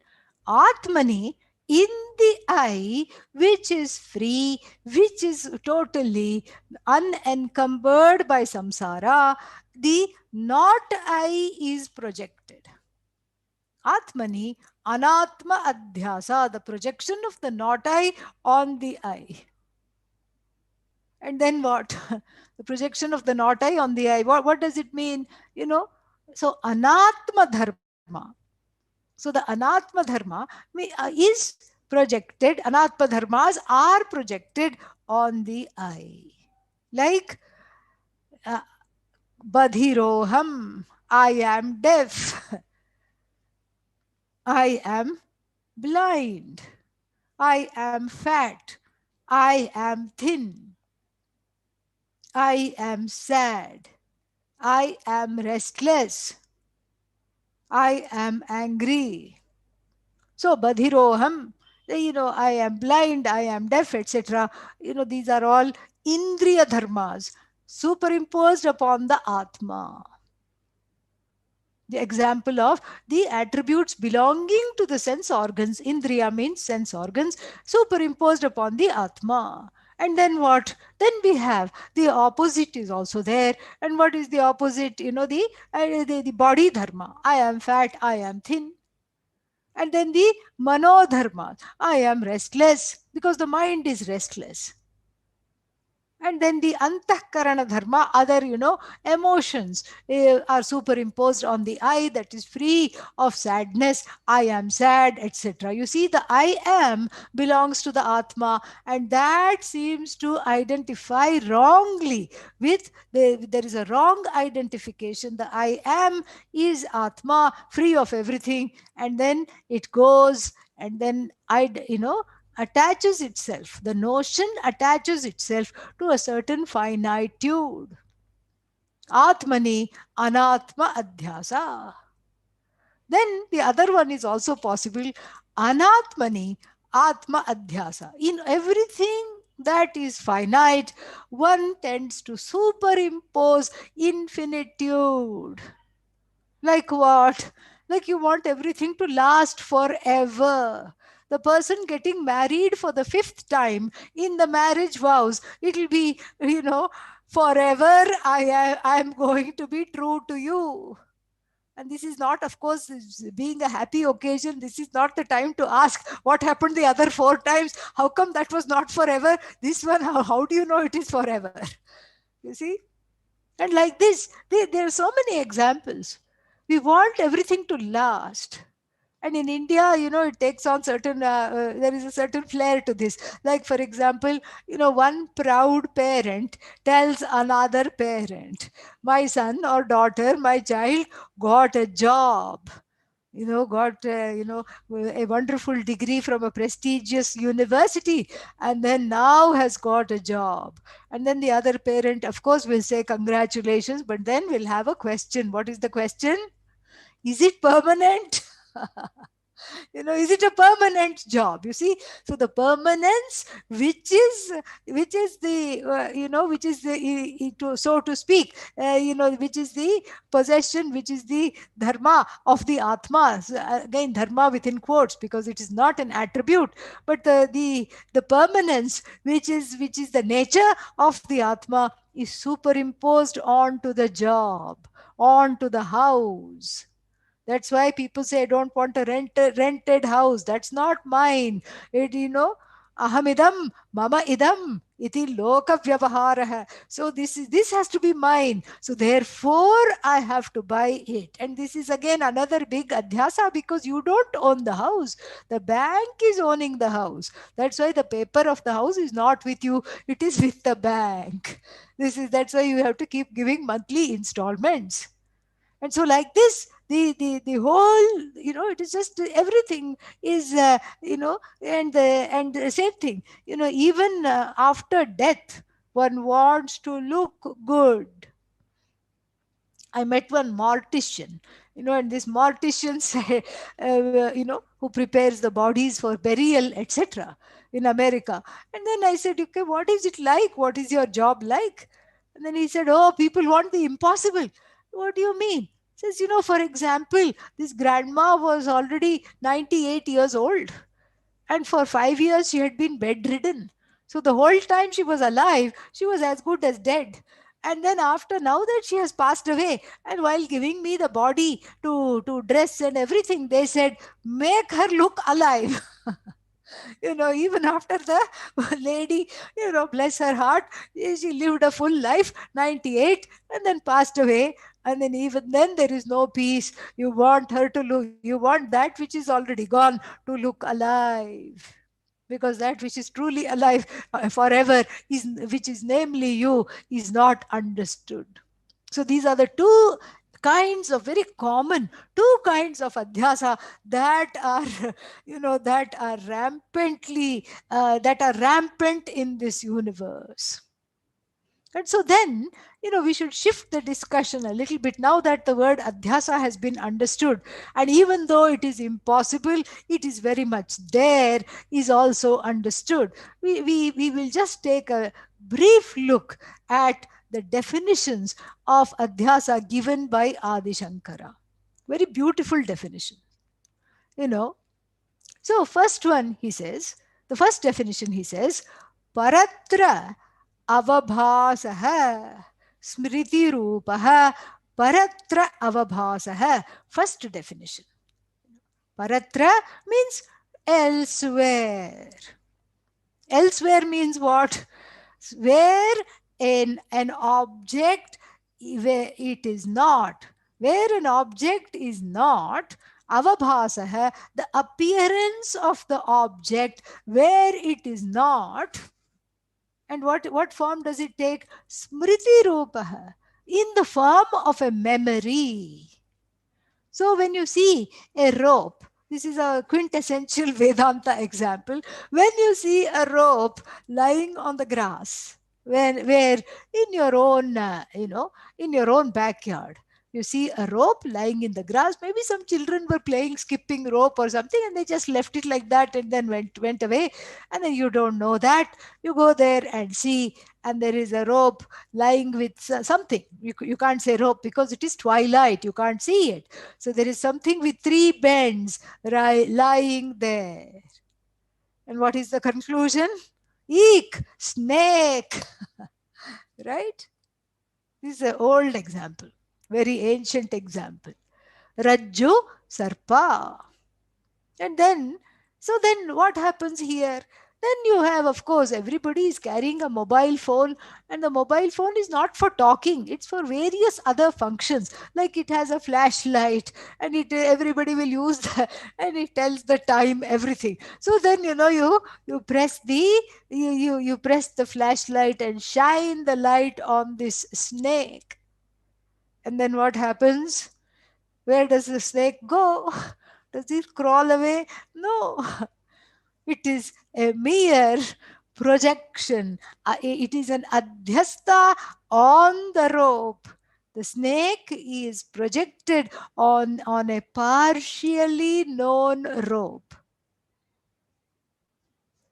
Atmani, in the I, which is free, which is totally unencumbered by samsara, the not I is projected. Atmani, Anatma Adhyasa, the projection of the not I on the I. And then what? The projection of the not I on the I. What does it mean? So Anatma Dharma. So the Anatma Dharma is projected, Anatma Dharmas are projected on the I. Like Badhiroham, I am deaf. I am blind. I am fat. I am thin. I am sad. I am restless. I am angry. So Badhiroham, I am blind, I am deaf, etc. These are all Indriya Dharmas superimposed upon the Atma. The example of the attributes belonging to the sense organs, Indriya means sense organs, superimposed upon the Atma. And then what? Then we have the opposite is also there. And what is the opposite? The body dharma. I am fat, I am thin. And then the mano dharma. I am restless because the mind is restless. And then the antahkarana dharma, other, emotions are superimposed on the I, that is free of sadness. I am sad, etc. You see, the I am belongs to the Atma, and that seems to identify wrongly with there is a wrong identification. The I am is Atma, free of everything, and then it goes, and then attaches itself. The notion attaches itself to a certain finitude. Atmani Anatma Adhyasa. Then the other one is also possible. Anatmani Atma Adhyasa. In everything that is finite, one tends to superimpose infinitude. Like what? Like you want everything to last forever. The person getting married for the 5th time in the marriage vows, it will be, forever I am going to be true to you. And this is not, of course, being a happy occasion. This is not the time to ask what happened the other 4 times. How come that was not forever? This one, how do you know it is forever? You see? And like this, there are so many examples. We want everything to last. And in India, it takes on certain, there is a certain flair to this. Like, for example, one proud parent tells another parent, my son or daughter, my child got a job. got a wonderful degree from a prestigious university, and then now has got a job. And then the other parent, of course, will say congratulations, but then we'll have a question. What is the question? Is it permanent? Is it a permanent job? You see, so the permanence, which is the which is the so to speak, which is the possession, which is the dharma of the atma. So, again, dharma within quotes, because it is not an attribute, but the permanence, which is the nature of the atma, is superimposed onto the job, onto the house. That's why people say, I don't want a rented house. That's not mine. Ahamidam, mama idam, iti loka vyavaharah. So this has to be mine. So therefore, I have to buy it. And this is again another big adhyasa, because you don't own the house. The bank is owning the house. That's why the paper of the house is not with you. It is with the bank. That's why you have to keep giving monthly installments. And so like this, the whole, it is just everything is and the same thing, even after death, one wants to look good. I met one mortician, and this mortician say, who prepares the bodies for burial, etc., in America. And then I said, okay, what is it like? What is your job like? And then he said, oh, people want the impossible. What do you mean? Says, for example, this grandma was already 98 years old, and for 5 years she had been bedridden. So the whole time she was alive, she was as good as dead. And then after, now that she has passed away, and while giving me the body to dress and everything, they said, make her look alive. Even after the lady, bless her heart, she lived a full life, 98, and then passed away. And then even then there is no peace. You want her to look, you want that which is already gone to look alive, because that which is truly alive forever, which is namely you, is not understood. So these are the two kinds of very common, two kinds of adhyasa that are that are rampant in this universe. And so then, we should shift the discussion a little bit now that the word adhyasa has been understood. And even though it is impossible, it is very much there, is also understood. We will just take a brief look at the definitions of adhyasa given by Adi Shankara. Very beautiful definition. So first one, he says, the first definition, he says, paratra avabhasah smriti rupah paratra avabhasah. First definition. Paratra means elsewhere. Elsewhere means what? Where an object, where it is not. Where an object is not, avabhasah, the appearance of the object where it is not. And what form does it take? Smriti rupah, in the form of a memory. So when you see a rope, this is a quintessential Vedanta example. When you see a rope lying on the grass, where in your own, in your own backyard, you see a rope lying in the grass. Maybe some children were playing skipping rope or something, and they just left it like that and then went away. And then you don't know that. You go there and see, and there is a rope lying with something. You can't say rope because it is twilight. You can't see it. So there is something with three bends lying there. And what is the conclusion? Eek, snake. Right? This is an old example, very ancient example. Rajju, sarpa. And then, so then what happens here? Then you have, of course, everybody is carrying a mobile phone, and the mobile phone is not for talking. It's for various other functions. Like it has a flashlight, and everybody will use that, and it tells the time, everything. So then, you press you press the flashlight and shine the light on this snake. And then what happens? Where does the snake go? Does it crawl away? No. It is a mere projection. It is an adhyasta on the rope. The snake is projected on a partially known rope.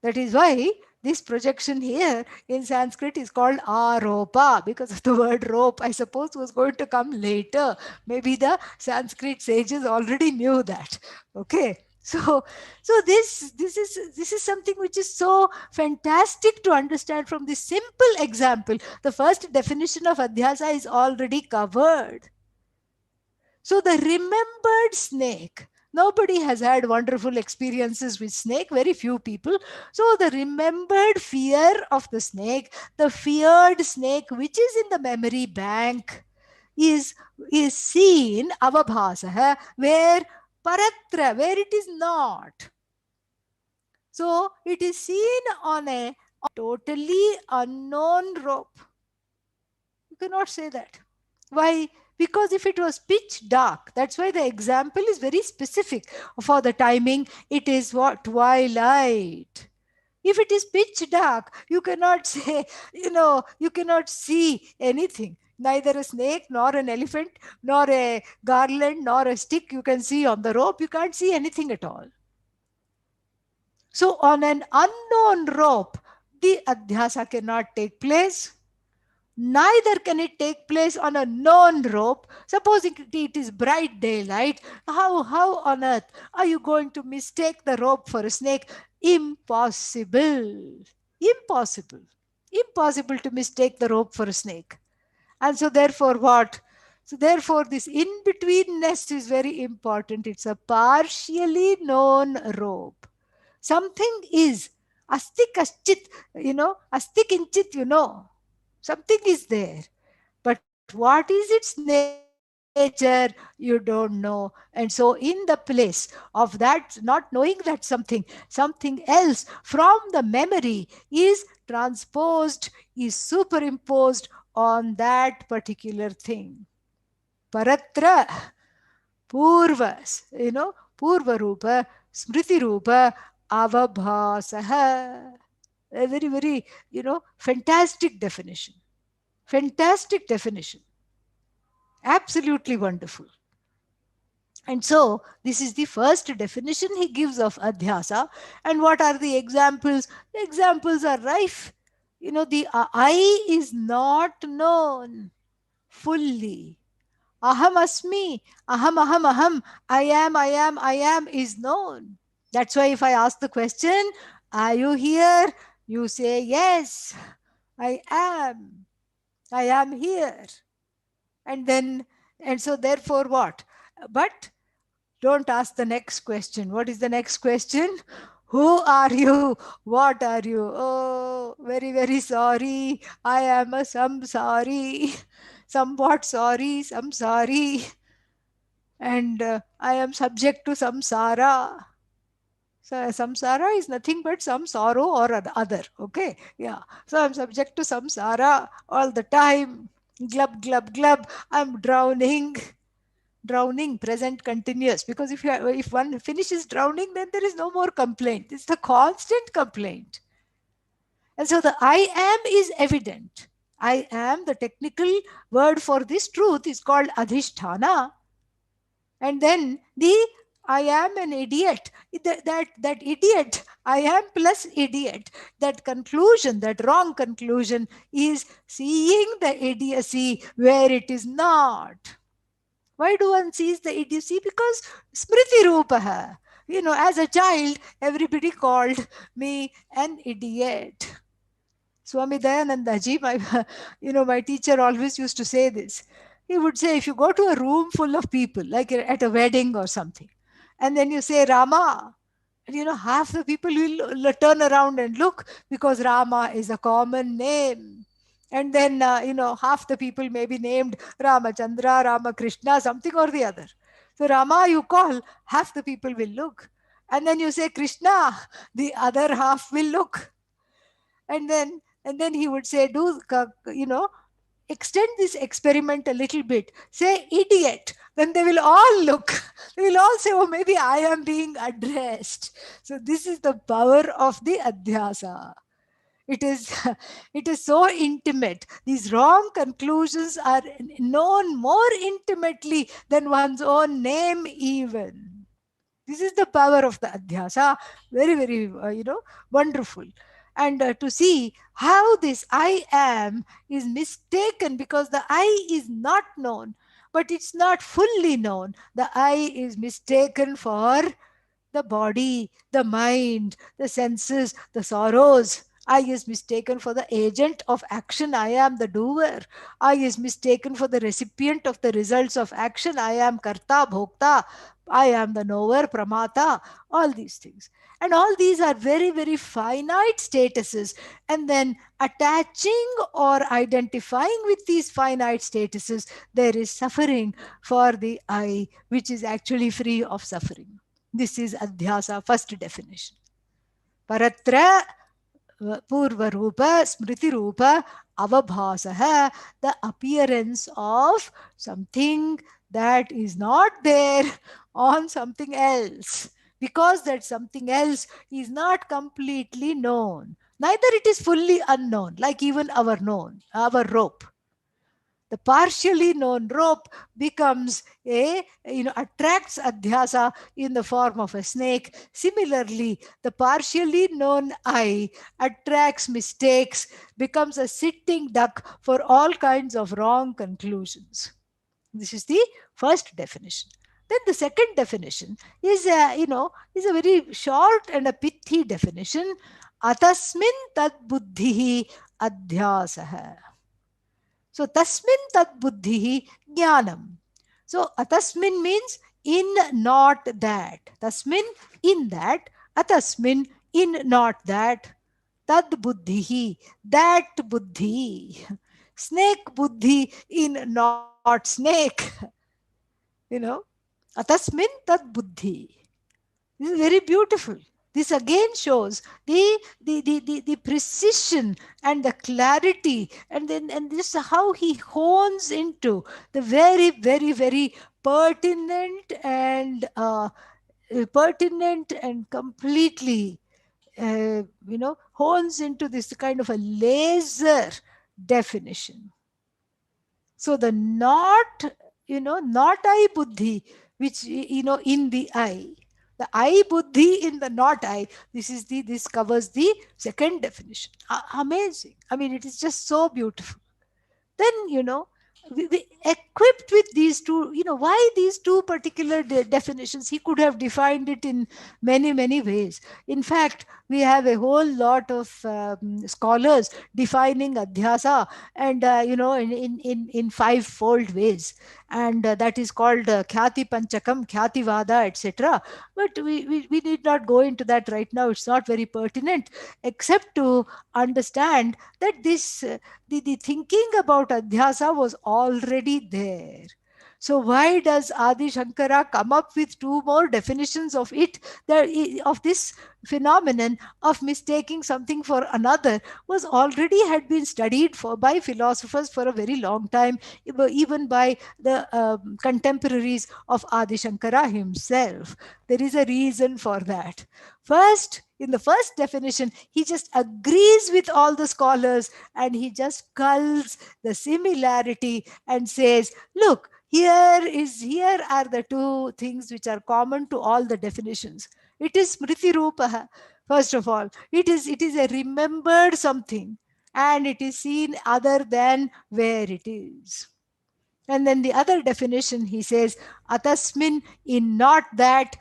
That is why this projection here in Sanskrit is called aropa, because of the word rope, I suppose, was going to come later. Maybe the Sanskrit sages already knew that. Okay. So this is something which is so fantastic to understand from this simple example. The first definition of adhyasa is already covered. So the remembered snake. Nobody has had wonderful experiences with snake, very few people. So the remembered fear of the snake, the feared snake which is in the memory bank is seen avabhasaha, where paratra, where it is not. So it is seen on a totally unknown rope. You cannot say that. Why? Because if it was pitch dark, that's why the example is very specific. For the timing, it is what? Twilight. If it is pitch dark, you cannot say, you cannot see anything. Neither a snake, nor an elephant, nor a garland, nor a stick you can see on the rope. You can't see anything at all. So on an unknown rope, the adhyasa cannot take place. Neither can it take place on a known rope. Supposing it is bright daylight, how on earth are you going to mistake the rope for a snake? Impossible. Impossible. Impossible to mistake the rope for a snake. And so therefore what? So therefore this in-betweenness is very important. It's a partially known rope. Something is asti kaschit, asti kinchit, something is there. But what is its nature, you don't know. And so in the place of that, not knowing that something else from the memory is transposed, is superimposed on that particular thing. Paratra, purvas, purva rupa, smriti rupa, avabhasaha. A very, very, fantastic definition. Fantastic definition. Absolutely wonderful. And so, this is the first definition he gives of adhyasa. And what are the examples? The examples are rife. The I is not known fully. Aham asmi, aham, I am is known. That's why if I ask the question, are you here? You say, yes, I am here. And so therefore what? But don't ask the next question. What is the next question? Who are you? What are you? Oh, very, very sorry. I am a samsari. Somewhat sorry, some sorry. And I am subject to samsara. So samsara is nothing but some sorrow or other. Okay. Yeah. So I'm subject to samsara all the time. Glub, glub, glub. I'm drowning. Drowning, present continuous. Because if one finishes drowning, then there is no more complaint. It's the constant complaint. And so the I am is evident. I am, the technical word for this truth is called adhisthana. And then the I am an idiot. That idiot, I am plus idiot. That conclusion, that wrong conclusion is seeing the idiocy where it is not. Why do one sees the idiocy? Because smriti rupaha. As a child, everybody called me an idiot. Swami Dayananda ji, my teacher always used to say this. He would say, if you go to a room full of people, like at a wedding or something, and then you say Rama, half the people will turn around and look, because Rama is a common name. And then, half the people may be named Ramachandra, Ramakrishna, something or the other. So Rama you call, half the people will look. And then you say Krishna, the other half will look. And then he would say, extend this experiment a little bit. Say idiot. then they will all look. They will all say, oh, maybe I am being addressed. So this is the power of the Adhyasa. It is, it is so intimate. These wrong conclusions are known more intimately than one's own name even. This is the power of the Adhyasa. Very, very, wonderful. And to see how this I am is mistaken because the I is not known, but it's not fully known. The I is mistaken for the body, the mind, the senses, the sorrows. I is mistaken for the agent of action. I am the doer. I is mistaken for the recipient of the results of action. I am karta, bhokta. I am the knower, pramata. All these things. And all these are very, very finite statuses. And then attaching or identifying with these finite statuses, there is suffering for the I, which is actually free of suffering. This is Adhyasa, first definition. Paratra Purva Rupa, Smriti Rupa, Avabhasaha, the appearance of something that is not there on something else. Because that something else is not completely known. Neither it is fully unknown, like even our rope. The partially known rope becomes attracts Adhyasa in the form of a snake. Similarly, the partially known I attracts mistakes, becomes a sitting duck for all kinds of wrong conclusions. This is the first definition. Then the second definition is a very short and a pithy definition. Atasmin tad buddhihi adhyasah. So tasmin tat buddhihi jnanam. So atasmin means in not that. Tasmin in that. Atasmin in not that. Tad buddhihi, that buddhi. Snake buddhi in not snake. You know. Atasmin tat buddhi. This is very beautiful. This again shows the precision and the clarity, and then and this is how he hones into the very, very, very pertinent and completely hones into this kind of a laser definition. So the not I buddhi, which in the I. The I buddhi in the not I. This covers the second definition. Amazing. I mean, it is just so beautiful. Then we equipped with these two, why these two particular definitions? He could have defined it in many, many ways. In fact, we have a whole lot of scholars defining Adhyasa, and in five-fold ways, and that is called Khyati Panchakam, Khyati Vada, etc. But we need not go into that right now. It's not very pertinent, except to understand that this the thinking about Adhyasa was already there. So why does Adi Shankara come up with two more definitions of it? Of this phenomenon of mistaking something for another was already had been studied by philosophers for a very long time, even by the contemporaries of Adi Shankara himself. There is a reason for that. First, in the first definition, he just agrees with all the scholars and he just culls the similarity and says, look, here are the two things which are common to all the definitions. It is smriti rupa. First of all, it is a remembered something, and it is seen other than where it is. And then the other definition, he says, atasmin, in not that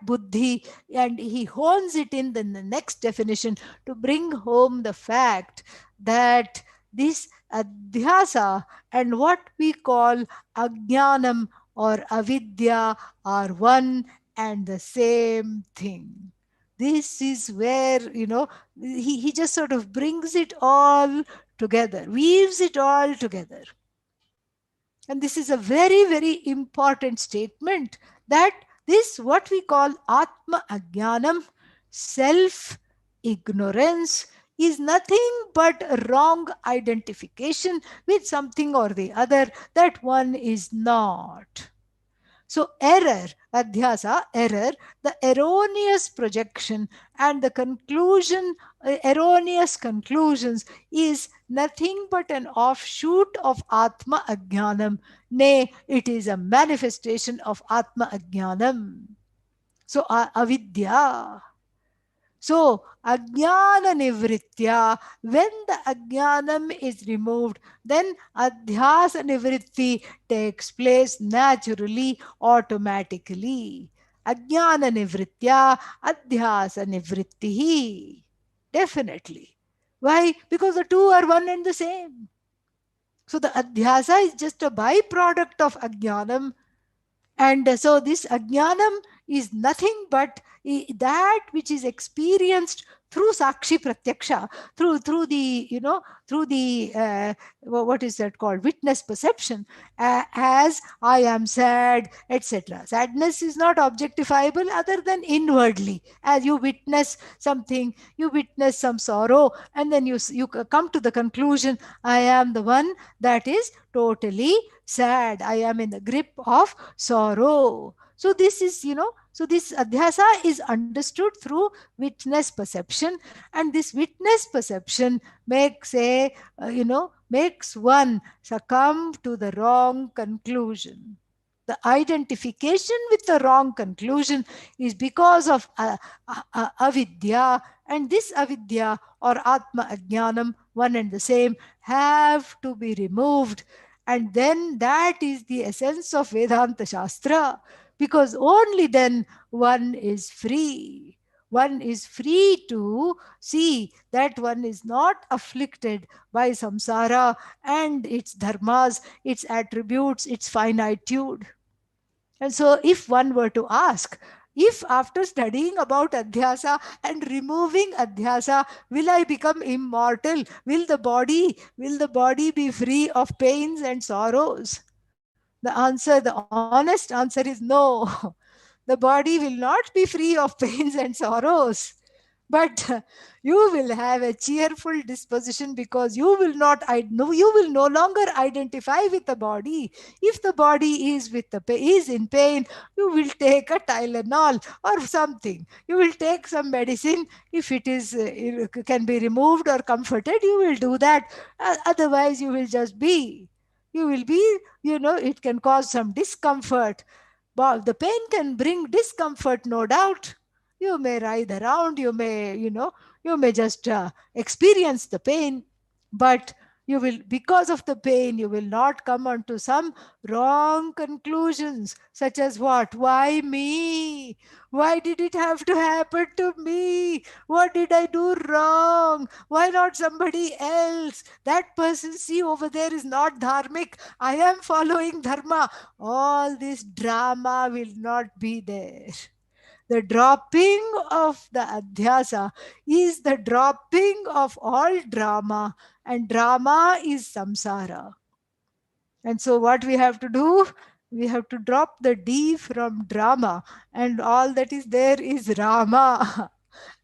buddhi, and he hones it in the next definition to bring home the fact that this adhyasa and what we call ajnanam or avidya are one and the same thing. This is where, he just sort of brings it all together, weaves it all together. And this is a very, very important statement, that this, what we call Atma Ajnanam, self ignorance, is nothing but a wrong identification with something or the other that one is not. So error, adhyasa, error, the erroneous projection and the conclusion, erroneous conclusions is nothing but an offshoot of Atma Ajnanam. Nay, it is a manifestation of Atma Ajnanam. So avidya. So, ajnana nivritya, when the ajnanam is removed, then adhyasa nivritti takes place naturally, automatically. Ajnana nivritya, adhyasa nivrittihi. Definitely. Why? Because the two are one and the same. So, the adhyasa is just a byproduct of ajnanam. And so this ajnanam is nothing but that which is experienced through sakshi pratyaksha, through the, through the what is that called, witness perception, as I am sad, etc. Sadness is not objectifiable other than inwardly. As you witness something, you witness some sorrow, and then you come to the conclusion, I am the one that is totally sad. I am in the grip of sorrow. So this is, so this adhyasa is understood through witness perception, and this witness perception makes makes one succumb to the wrong conclusion. The identification with the wrong conclusion is because of avidya, and this avidya or atma ajnanam, one and the same, have to be removed. And then that is the essence of Vedanta Shastra, because only then one is free. One is free to see that one is not afflicted by samsara and its dharmas, its attributes, its finitude. And so, if one were to ask, if after studying about adhyasa and removing adhyasa, will I become immortal? Will the body be free of pains and sorrows? The honest answer is no. The body will not be free of pains and sorrows, but you will have a cheerful disposition, because you will no longer identify with the body. If the body is in pain, you will take a Tylenol or something. You will take some medicine. If it can be removed or comforted, you will do that. Otherwise, you will just be. You will be, it can cause some discomfort. But the pain can bring discomfort, no doubt. You may writhe around, you may just experience the pain, but you will, because of the pain, you will not come onto some wrong conclusions, such as what? Why me? Why did it have to happen to me? What did I do wrong? Why not somebody else? That person, see, over there is not dharmic. I am following dharma. All this drama will not be there. The dropping of the adhyasa is the dropping of all drama, and drama is samsara. And so, what we have to do, we have to drop the D from drama, and all that is there is Rama.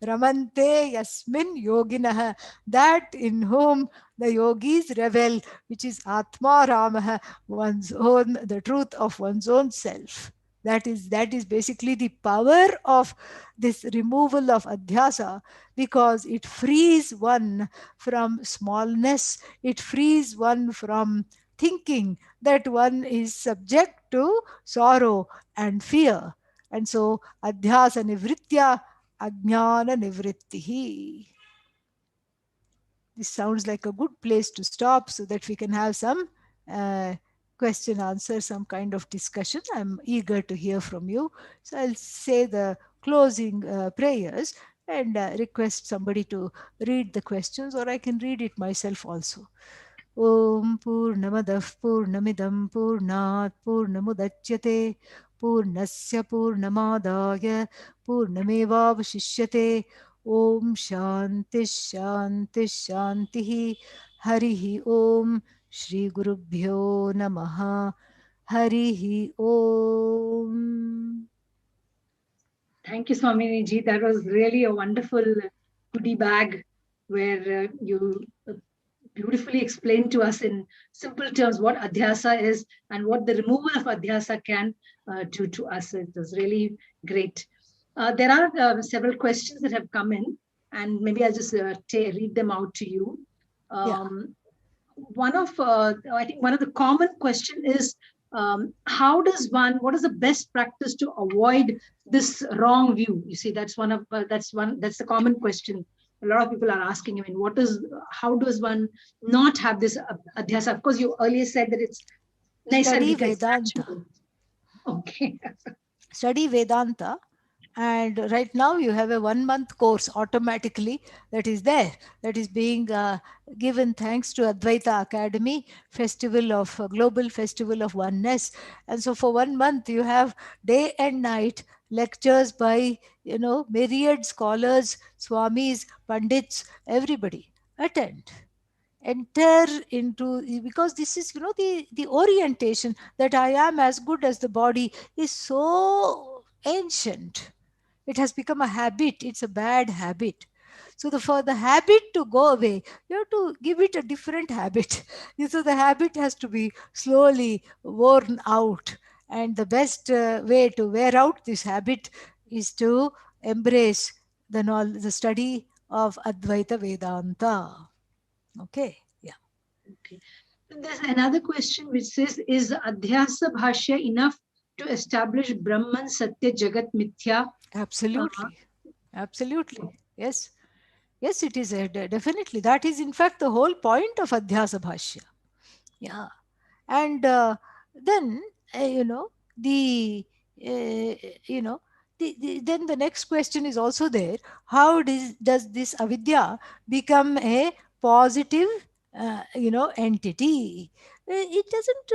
Ramante yasmin yoginah, that in whom the yogis revel, which is Atma Ramah, one's own, the truth of one's own self. That is basically the power of this removal of adhyasa, because it frees one from smallness, it frees one from thinking that one is subject to sorrow and fear. And so, adhyasa nivritya ajnana nivrittihi. This sounds like a good place to stop so that we can have some question answer, some kind of discussion. I'm eager to hear from you. So I'll say the closing prayers and request somebody to read the questions, or I can read it myself also. Om Purnamadah Purnamidam Purnat Purnamudachyate Purnasya Purnamadaya Purnamevavashishyate. Om Shanti Shanti Shanti. Harihi Om. Shri Gurubhyo Namaha. Harihi Om. Thank you, Swamini ji. That was really a wonderful goodie bag where you beautifully explained to us in simple terms what Adhyasa is and what the removal of Adhyasa can do to us. It was really great. There are several questions that have come in, and maybe I'll just read them out to you. Yeah. I think one of the common question is, what is the best practice to avoid this wrong view? You see, that's the common question a lot of people are asking. I mean, how does one not have this adhyasa? Of course, you earlier said that it's Study naisargika, it's Vedanta. natural. Okay. Study Vedanta. And right now you have a 1 month course automatically that is there, that is being given thanks to Advaita Academy, global festival of oneness. And so for 1 month you have day and night lectures by myriad scholars, swamis, pandits, everybody. Attend, enter into, because this is the orientation that I am as good as the body is so ancient. It has become a habit. It's a bad habit. So for the habit to go away, you have to give it a different habit. So the habit has to be slowly worn out. And the best way to wear out this habit is to embrace the study of Advaita Vedanta. Okay. Yeah. Okay. There's another question which says, is Adhyasa Bhashya enough to establish Brahman, Satya, Jagat, Mithya? Absolutely. Absolutely. Yes. Yes, it is definitely. That is, in fact, the whole point of Adhyasa Bhashya. Yeah. And then, the, uh, you know, then the next question is also there. How does this avidya become a positive, entity? It doesn't,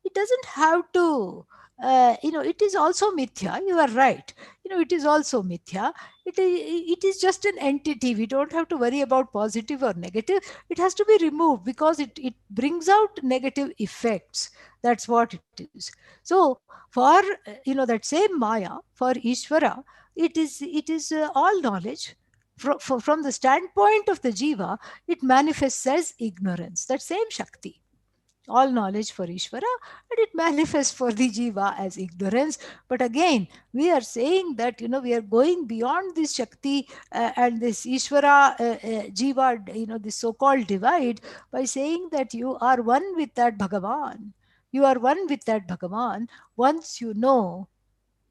it doesn't have to, it is also mithya. You are right. It is also mithya. It is just an entity. We don't have to worry about positive or negative. It has to be removed because it brings out negative effects. That's what it is. So for that same maya, for Ishvara, it is all knowledge. From the standpoint of the jiva, it manifests as ignorance, that same shakti, all knowledge for Ishvara, and it manifests for the Jiva as ignorance. But again, we are saying that we are going beyond this Shakti and this Ishvara Jiva, this so-called divide, by saying that you are one with that Bhagavan. You are one with that Bhagavan once you know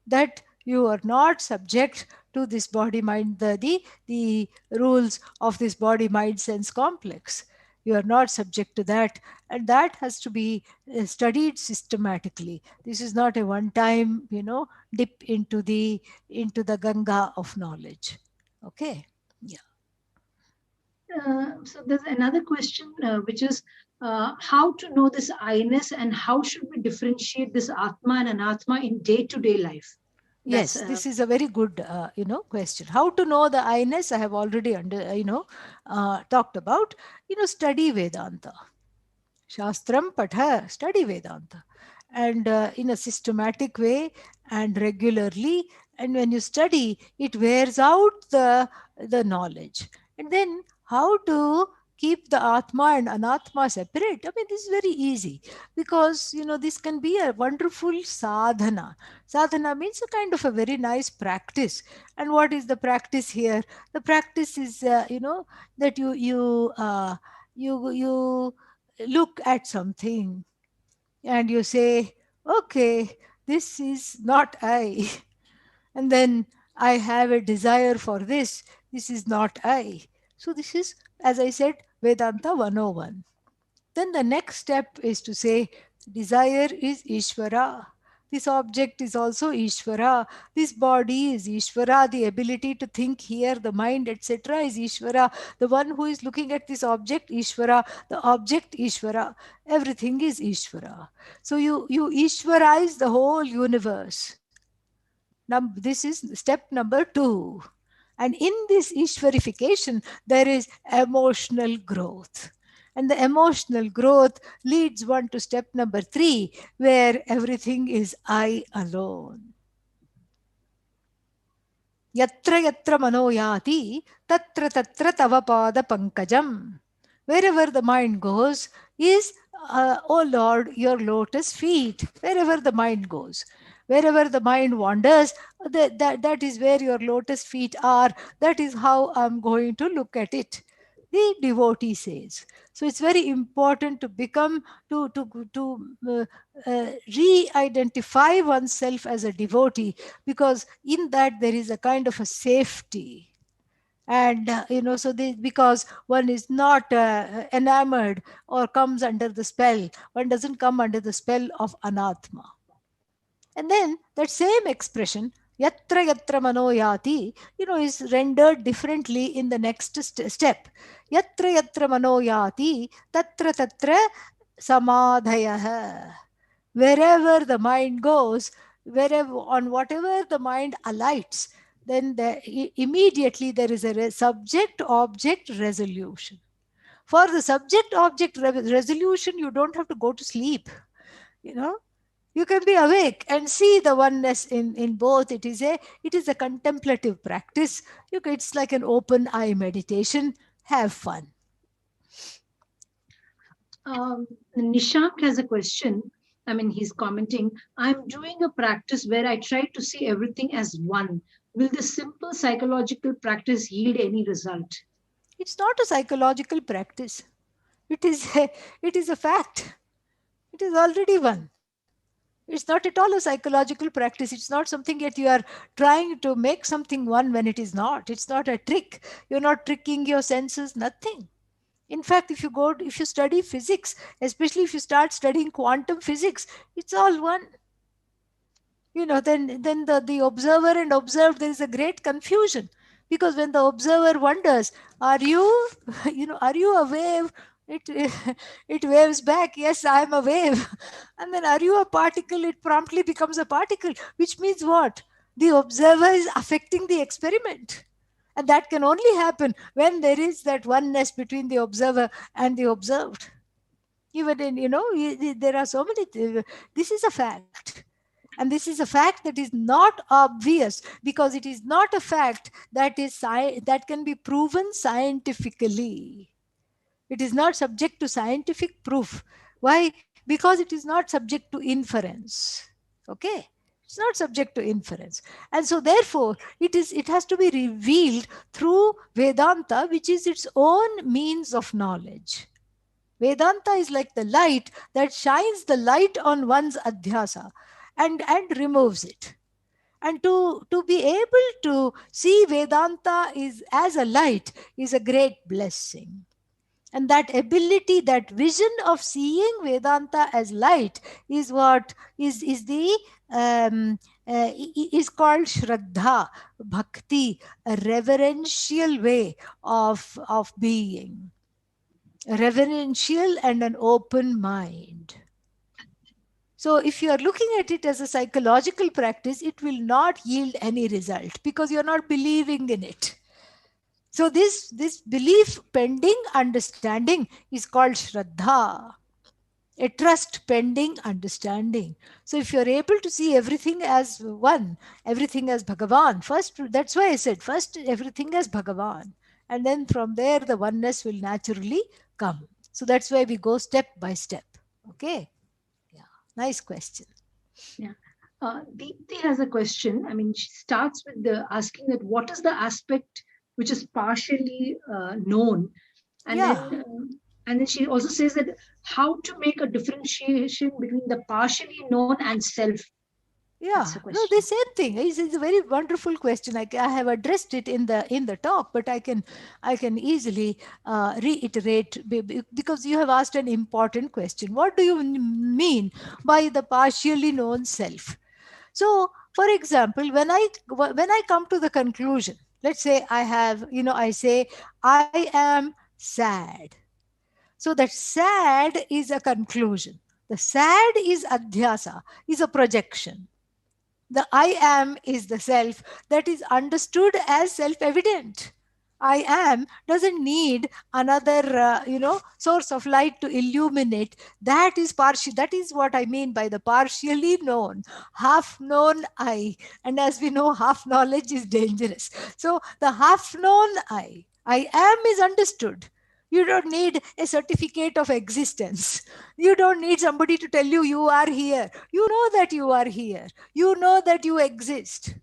that you are not subject to this body mind, the rules of this body mind sense complex. You are not subject to that, and that has to be studied systematically. This is not a one time dip into the Ganga of knowledge. Okay. Yeah. So there's another question, which is, how to know this I-ness and how should we differentiate this Atma and Anatma in day-to-day life? That's Yes, this is a very good, question. How to know the I-ness? I have already talked about. Study Vedanta. Shastram Patha, study Vedanta. And in a systematic way and regularly. And when you study, it wears out the knowledge. And then how to keep the Atma and Anatma separate? I mean, this is very easy because, this can be a wonderful sadhana. Sadhana means a kind of a very nice practice. And what is the practice here? The practice is, that you look at something and you say, okay, this is not I. And then I have a desire for this is not I. So this is, as I said, Vedanta 101. Then the next step is to say, desire is Ishvara. This object is also Ishvara. This body is Ishvara. The ability to think here, the mind, etc., is Ishvara. The one who is looking at this object, Ishvara. The object, Ishvara. Everything is Ishvara. So you Ishvaraize the whole universe. This is step number 2. And in this Ishvarification, there is emotional growth. And the emotional growth leads one to step number 3, where everything is I alone. Yatra yatra mano yati, tatra tatra tava pada pankajam. Wherever the mind goes is, oh Lord, your lotus feet. Wherever the mind goes. Wherever the mind wanders, that is where your lotus feet are. That is how I'm going to look at it. The devotee says. So it's very important to become, to re-identify oneself as a devotee, because in that there is a kind of a safety. And so because one is not enamored or comes under the spell, one doesn't come under the spell of anatma. And then that same expression, yatra yatra manoyati, is rendered differently in the next step. Yatra yatra manoyati, tatra tatra samadhayah. Wherever the mind goes, wherever, on whatever the mind alights, then immediately there is a subject-object resolution. For the subject-object resolution, you don't have to go to sleep. You can be awake and see the oneness in both. It is a contemplative practice. It's like an open eye meditation. Have fun. Nishank has a question. I mean, he's commenting, I'm doing a practice where I try to see everything as one. Will this simple psychological practice yield any result? It's not a psychological practice. It is a fact. It is already one. It's not at all a psychological practice. It's not something that you are trying to make something one when it is not. It's not a trick. You're not tricking your senses, nothing. In fact, if you study physics, especially if you start studying quantum physics, it's all one. Then the observer and observed, there is a great confusion, because when the observer wonders, are you are you a wave? It it waves back, yes, I am a wave. And then, are you a particle? It promptly becomes a particle, which means what? The observer is affecting the experiment. And that can only happen when there is that oneness between the observer and the observed. Even in, there are so many, this is a fact. And this is a fact that is not obvious, because it is not a fact that can be proven scientifically. It is not subject to scientific proof. Why? Because it is not subject to inference. Okay? It's not subject to inference. And so therefore, it has to be revealed through Vedanta, which is its own means of knowledge. Vedanta is like the light that shines the light on one's adhyasa and removes it. And to be able to see Vedanta is as a light is a great blessing. And that ability, that vision of seeing Vedanta as light is what is called Shraddha, Bhakti, a reverential way of being. A reverential and an open mind. So if you are looking at it as a psychological practice, it will not yield any result, because you're not believing in it. So this belief pending understanding is called Shraddha, a trust pending understanding. So if you're able to see everything as one, everything as Bhagavan, first, that's why I said first everything as Bhagavan. And then from there, the oneness will naturally come. So that's why we go step by step. Okay. Yeah. Nice question. Yeah. Deepti has a question. I mean, she starts with asking that what is the aspect which is partially known, and then she also says that how to make a differentiation between the partially known and self. Yeah, no, the same thing. It's a very wonderful question. I have addressed it in the talk, but I can easily reiterate, because you have asked an important question. What do you mean by the partially known self? So, for example, when I come to the conclusion, let's say I say I am sad. So that sad is a conclusion. The sad is adhyasa, is a projection. The I am is the self that is understood as self-evident. I am doesn't need another, source of light to illuminate. That is partial. That is what I mean by the partially known, half known I. And as we know, half knowledge is dangerous. So the half known I am is understood. You don't need a certificate of existence. You don't need somebody to tell you you are here. You know that you are here. You know that you exist.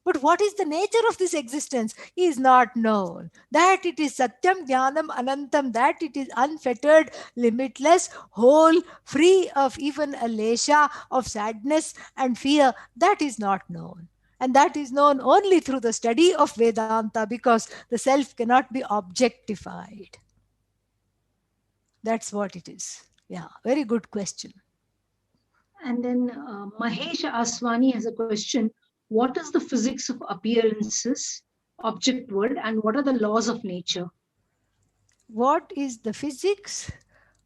But what is the nature of this existence is not known. That it is Satyam, Jnanam, Anantam, that it is unfettered, limitless, whole, free of even a lesha of sadness and fear, that is not known. And that is known only through the study of Vedanta, because the self cannot be objectified. That's what it is. Yeah, very good question. And then Mahesh Aswani has a question. What is the physics of appearances, object world, and what are the laws of nature? What is the physics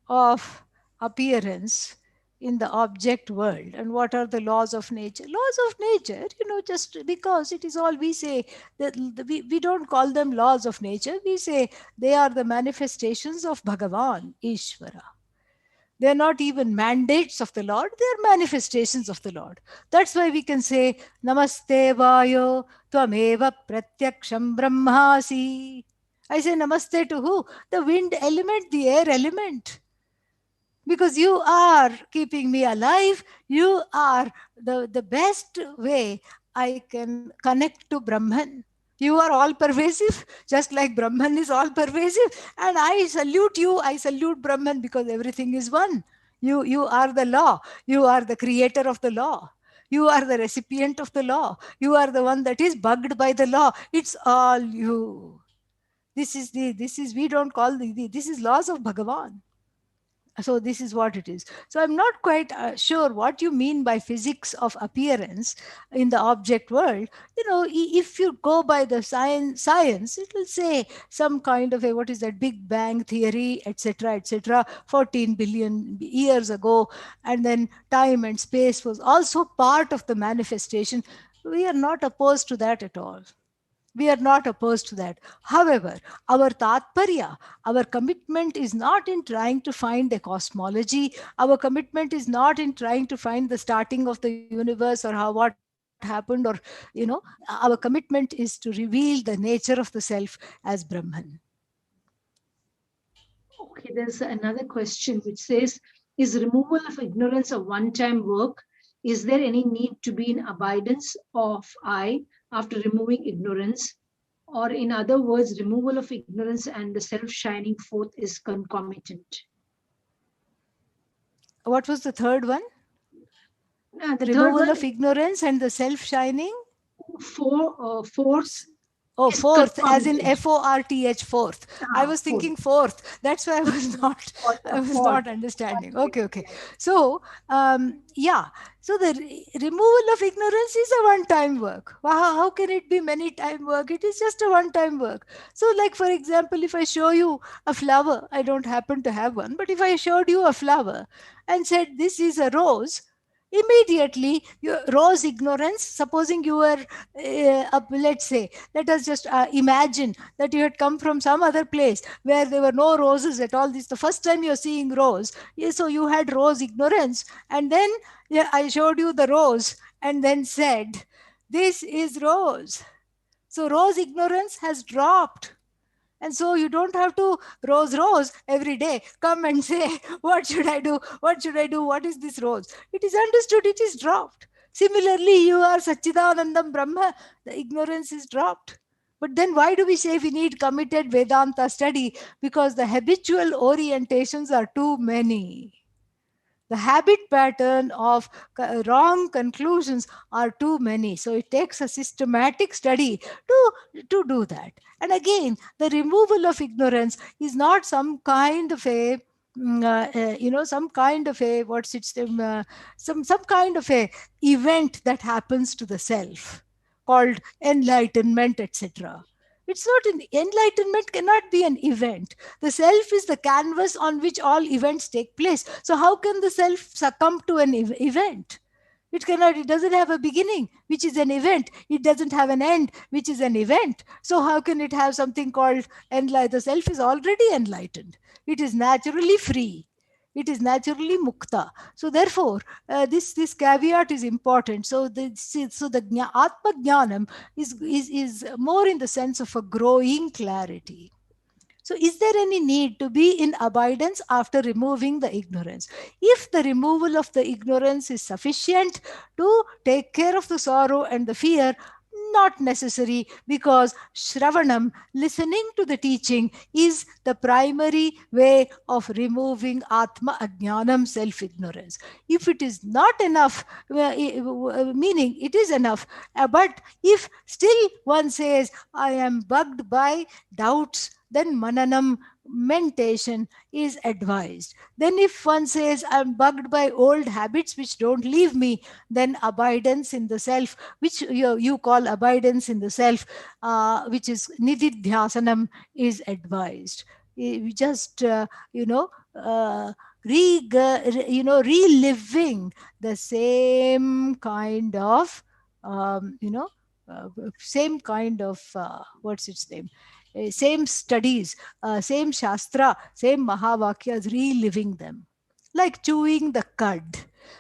of appearance in the object world, and what are the laws of nature? Laws of nature, just because it is all we say, that we don't call them laws of nature. We say they are the manifestations of Bhagavan, Ishvara. They're not even mandates of the Lord, they're manifestations of the Lord. That's why we can say, Namaste Vayo, Tvameva Pratyaksham Brahmasi. I say namaste to who? The wind element, the air element. Because you are keeping me alive, you are the best way I can connect to Brahman. You are all pervasive, just like Brahman is all pervasive. And I salute you, I salute Brahman, because everything is one. You are the law, you are the creator of the law. You are the recipient of the law. You are the one that is bugged by the law. It's all you. This is we don't call this is laws of Bhagavan. So this is what it is. So I'm not quite sure what you mean by physics of appearance in the object world. If you go by the science, it will say some kind of a, what is that, Big Bang theory, etc., etc., 14 billion years ago, and then time and space was also part of the manifestation. We are not opposed to that at all. We are not opposed to that. However, our tatparya, our commitment is not in trying to find a cosmology. Our commitment is not in trying to find the starting of the universe, or how what happened, or our commitment is to reveal the nature of the self as Brahman. Okay, there's another question which says, is removal of ignorance a one-time work? Is there any need to be in abidance of I after removing ignorance? Or in other words, removal of ignorance and the self shining forth is concomitant. What was the third one? The Removal third of one, ignorance and the self shining. Force. Oh, Is fourth, as in concomitant. FORTH, fourth. I was Fourth. thinking fourth. That's why I was not. I was Fourth. not understanding. Okay. So, yeah. So the removal of ignorance is a one-time work. How can it be many-time work? It is just a one-time work. So, like for example, if I show you a flower, I don't happen to have one, but if I showed you a flower and said this is a rose, immediately your rose ignorance, supposing you were let's say, let us just imagine that you had come from some other place where there were no roses at all. This is the first time you're seeing rose. So you had rose ignorance, and then I showed you the rose and then said this is rose. So rose ignorance has dropped. And so you don't have to rose every day. Come and say, what should I do? What should I do? What is this rose? It is understood, it is dropped. Similarly, you are Satchidanandam Brahma, the ignorance is dropped. But then why do we say we need committed Vedanta study? Because the habitual orientations are too many. The habit pattern of wrong conclusions are too many. So it takes a systematic study to do that. And again, the removal of ignorance is not some kind of a some kind of a some kind of a event that happens to the self, called enlightenment, etc. It's not an enlightenment, cannot be an event. The self is the canvas on which all events take place. So how can the self succumb to an event? It cannot. It doesn't have a beginning, which is an event. It doesn't have an end, which is an event. So how can it have something called enlightened? The self is already enlightened. It is naturally free. It is naturally mukta. So therefore, this caveat is important. So the Atma Jnanam is more in the sense of a growing clarity. So is there any need to be in abidance after removing the ignorance? If the removal of the ignorance is sufficient to take care of the sorrow and the fear, not necessary, because Shravanam, listening to the teaching, is the primary way of removing Atma Ajnanam, self ignorance. If it is not enough, meaning it is enough, but if still one says, I am bugged by doubts, then Mananam, mentation, is advised. Then, if one says, I'm bugged by old habits which don't leave me, then abidance in the self, which you call abidance in the self, which is nididhyasanam, is advised. We just, reliving the same kind of, um, you know, same kind of, what's its name? Same studies, same Shastra, same Mahavakyas, reliving them. Like chewing the cud.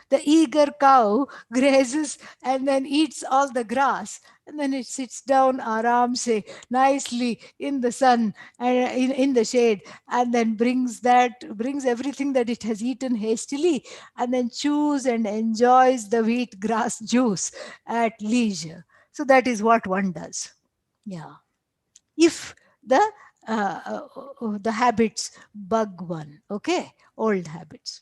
The eager cow grazes and then eats all the grass, and then it sits down aram se nicely in the sun and in the shade, and then brings everything that it has eaten hastily, and then chews and enjoys the wheat grass juice at leisure. So that is what one does. Yeah. If the the habits bug one, okay, old habits.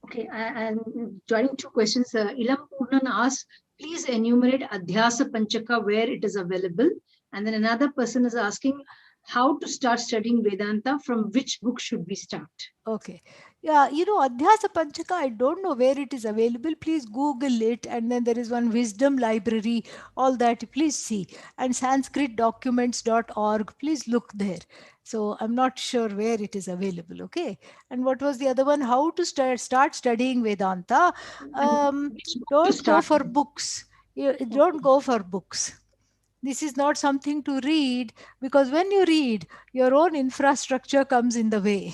Okay, and joining two questions, Ilam Purnan asks, please enumerate Adhyasa Panchaka where it is available. And then another person is asking how to start studying Vedanta, from which book should we start? Okay. Yeah, Adhyasa Panchaka, I don't know where it is available. Please Google it. And then there is one wisdom library, all that. Please see. And sanskritdocuments.org. Please look there. So I'm not sure where it is available. Okay. And what was the other one? How to start studying Vedanta. And which book to Don't go start for with? books. Don't Okay. go for books. This is not something to read, because when you read, your own infrastructure comes in the way.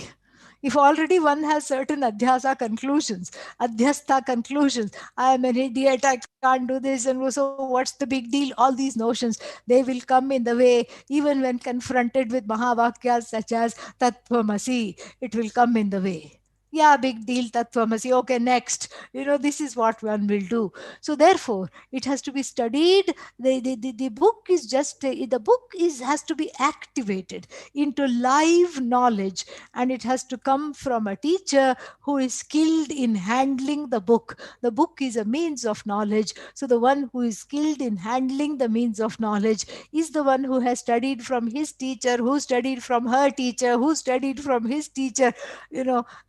If already one has certain adhyasa conclusions, adhyasta conclusions, I am an idiot, I can't do this, and so what's the big deal? All these notions, they will come in the way even when confronted with Mahavakyas such as Tattvamasi, it will come in the way. Yeah, big deal, Tattvamasi. Okay, next. This is what one will do. So therefore, it has to be studied. The book is just, the book has to be activated into live knowledge, and it has to come from a teacher who is skilled in handling the book. The book is a means of knowledge. So the one who is skilled in handling the means of knowledge is the one who has studied from his teacher, who studied from her teacher, who studied from his teacher,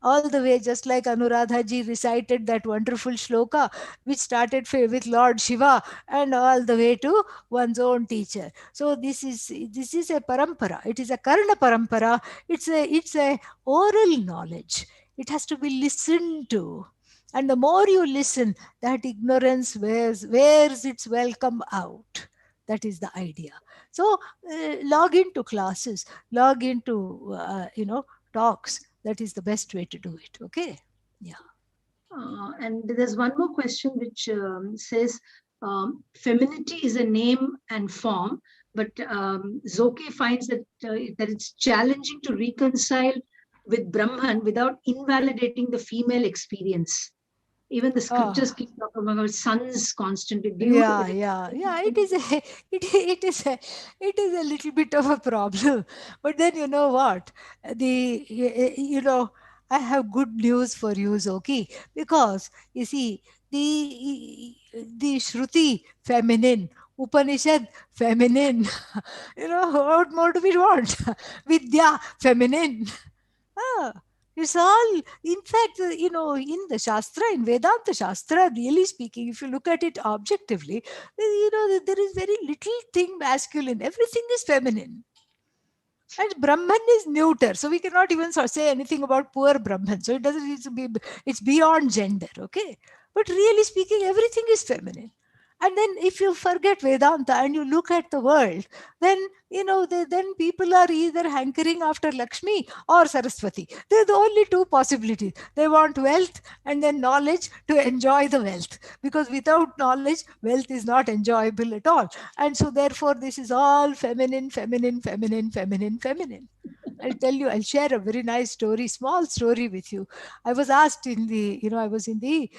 all the way, just like Anuradha ji recited that wonderful shloka, which started with Lord Shiva and all the way to one's own teacher. So this is a parampara. It is a karna parampara. It's a oral knowledge. It has to be listened to. And the more you listen, that ignorance wears its welcome out. That is the idea. So log into classes, log into talks. That is the best way to do it. Okay. Yeah. And there's one more question which says, femininity is a name and form, but Zoke finds that it's challenging to reconcile with Brahman without invalidating the female experience. Even the scriptures keep talking about sons constantly. Do you? Yeah. It is a it is a little bit of a problem. But then you know what? The I have good news for you, Zoki, because you see the Shruti feminine, Upanishad feminine. What more do we want? Vidya feminine. Ah, it's all, in fact, in the Shastra, in Vedanta Shastra, really speaking, if you look at it objectively, there is very little thing masculine. Everything is feminine. And Brahman is neuter. So we cannot even say anything about poor Brahman. So it doesn't need to be, it's beyond gender, okay? But really speaking, everything is feminine. And then if you forget Vedanta and you look at the world, then then people are either hankering after Lakshmi or Saraswati. They're the only two possibilities. They want wealth and then knowledge to enjoy the wealth. Because without knowledge, wealth is not enjoyable at all. And so therefore, this is all feminine, feminine, feminine, feminine, feminine. I'll tell you, I'll share a very nice story, small story with you. I was asked I was in the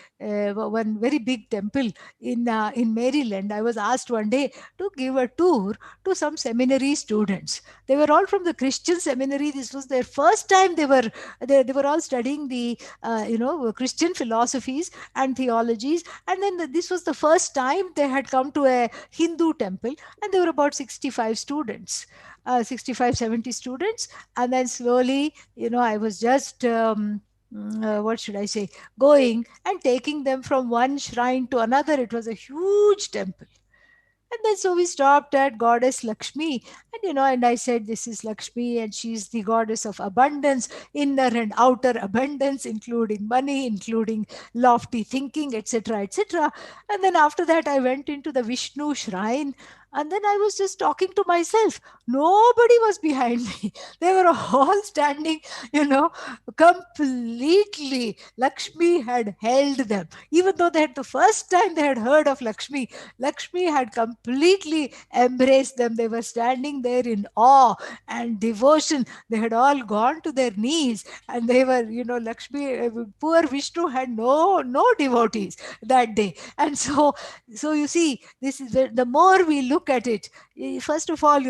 one very big temple in Maryland. I was asked one day to give a tour to some seminary students. They were all from the Christian seminary. This was their first time. They were all studying the Christian philosophies and theologies. And then this was the first time they had come to a Hindu temple, and there were about 65 students. 65 70 students. And then slowly, I was just what should I say, going and taking them from one shrine to another. It was a huge temple. And then so we stopped at Goddess Lakshmi, and I said, this is Lakshmi, and she's the goddess of abundance, inner and outer abundance, including money, including lofty thinking, etc., etc. And then after that, I went into the Vishnu shrine, and then I was just talking to myself. Nobody was behind me. They were all standing, completely. Lakshmi had held them. Even though they had the first time they had heard of Lakshmi, Lakshmi had completely embraced them. They were standing there in awe and devotion. They had all gone to their knees, and they were, Lakshmi, poor Vishnu had no devotees that day. And so you see, this is the more we look at it. First of all,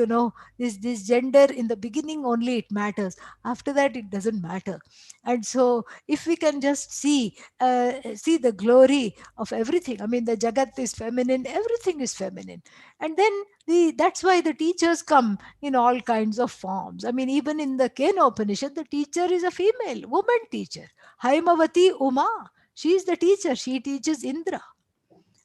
this gender, in the beginning only it matters. After that, it doesn't matter. And so if we can just see the glory of everything. I mean, the Jagat is feminine, everything is feminine. And then that's why the teachers come in all kinds of forms. I mean, even in the Kena Upanishad, the teacher is a female, woman teacher. Haimavati Uma, she is the teacher. She teaches Indra.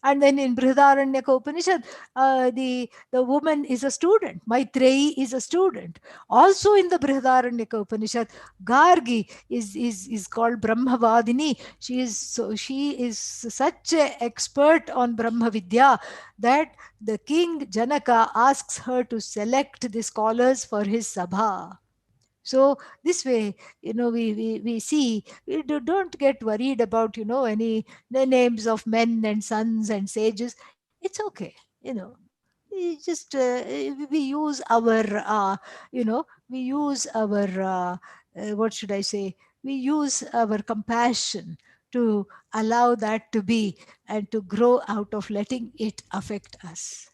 And then in Brihadaranyaka Upanishad, the woman is a student. Maitreyi is a student. Also in the Brihadaranyaka Upanishad, Gargi is called Brahmavadini. She is such an expert on Brahma Vidya that the king Janaka asks her to select the scholars for his sabha. So this way, we see, don't get worried about, any the names of men and sons and sages. It's okay. We just we use our, we use our, what should I say? We use our compassion to allow that to be and to grow out of letting it affect us.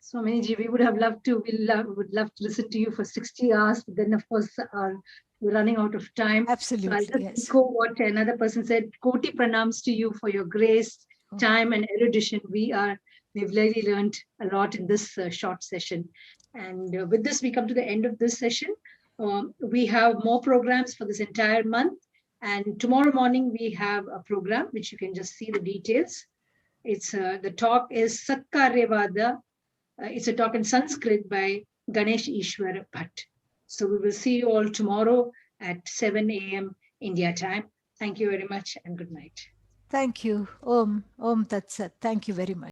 Swamini ji, we would have loved to, would love to listen to you for 60 hours, but then of course we're running out of time. Absolutely, so I'll just yes. echo what another person said. Koti pranams to you for your grace, time and erudition. We've really learned a lot in this short session. And with this, we come to the end of this session. We have more programs for this entire month. And tomorrow morning, we have a program, which you can just see the details. It's the talk is Satkaryavada. It's a talk in Sanskrit by Ganesh Ishwar Bhatt. So we will see you all tomorrow at 7 a.m. India time. Thank you very much and good night. Thank you. Om Tat Sat. Thank you very much.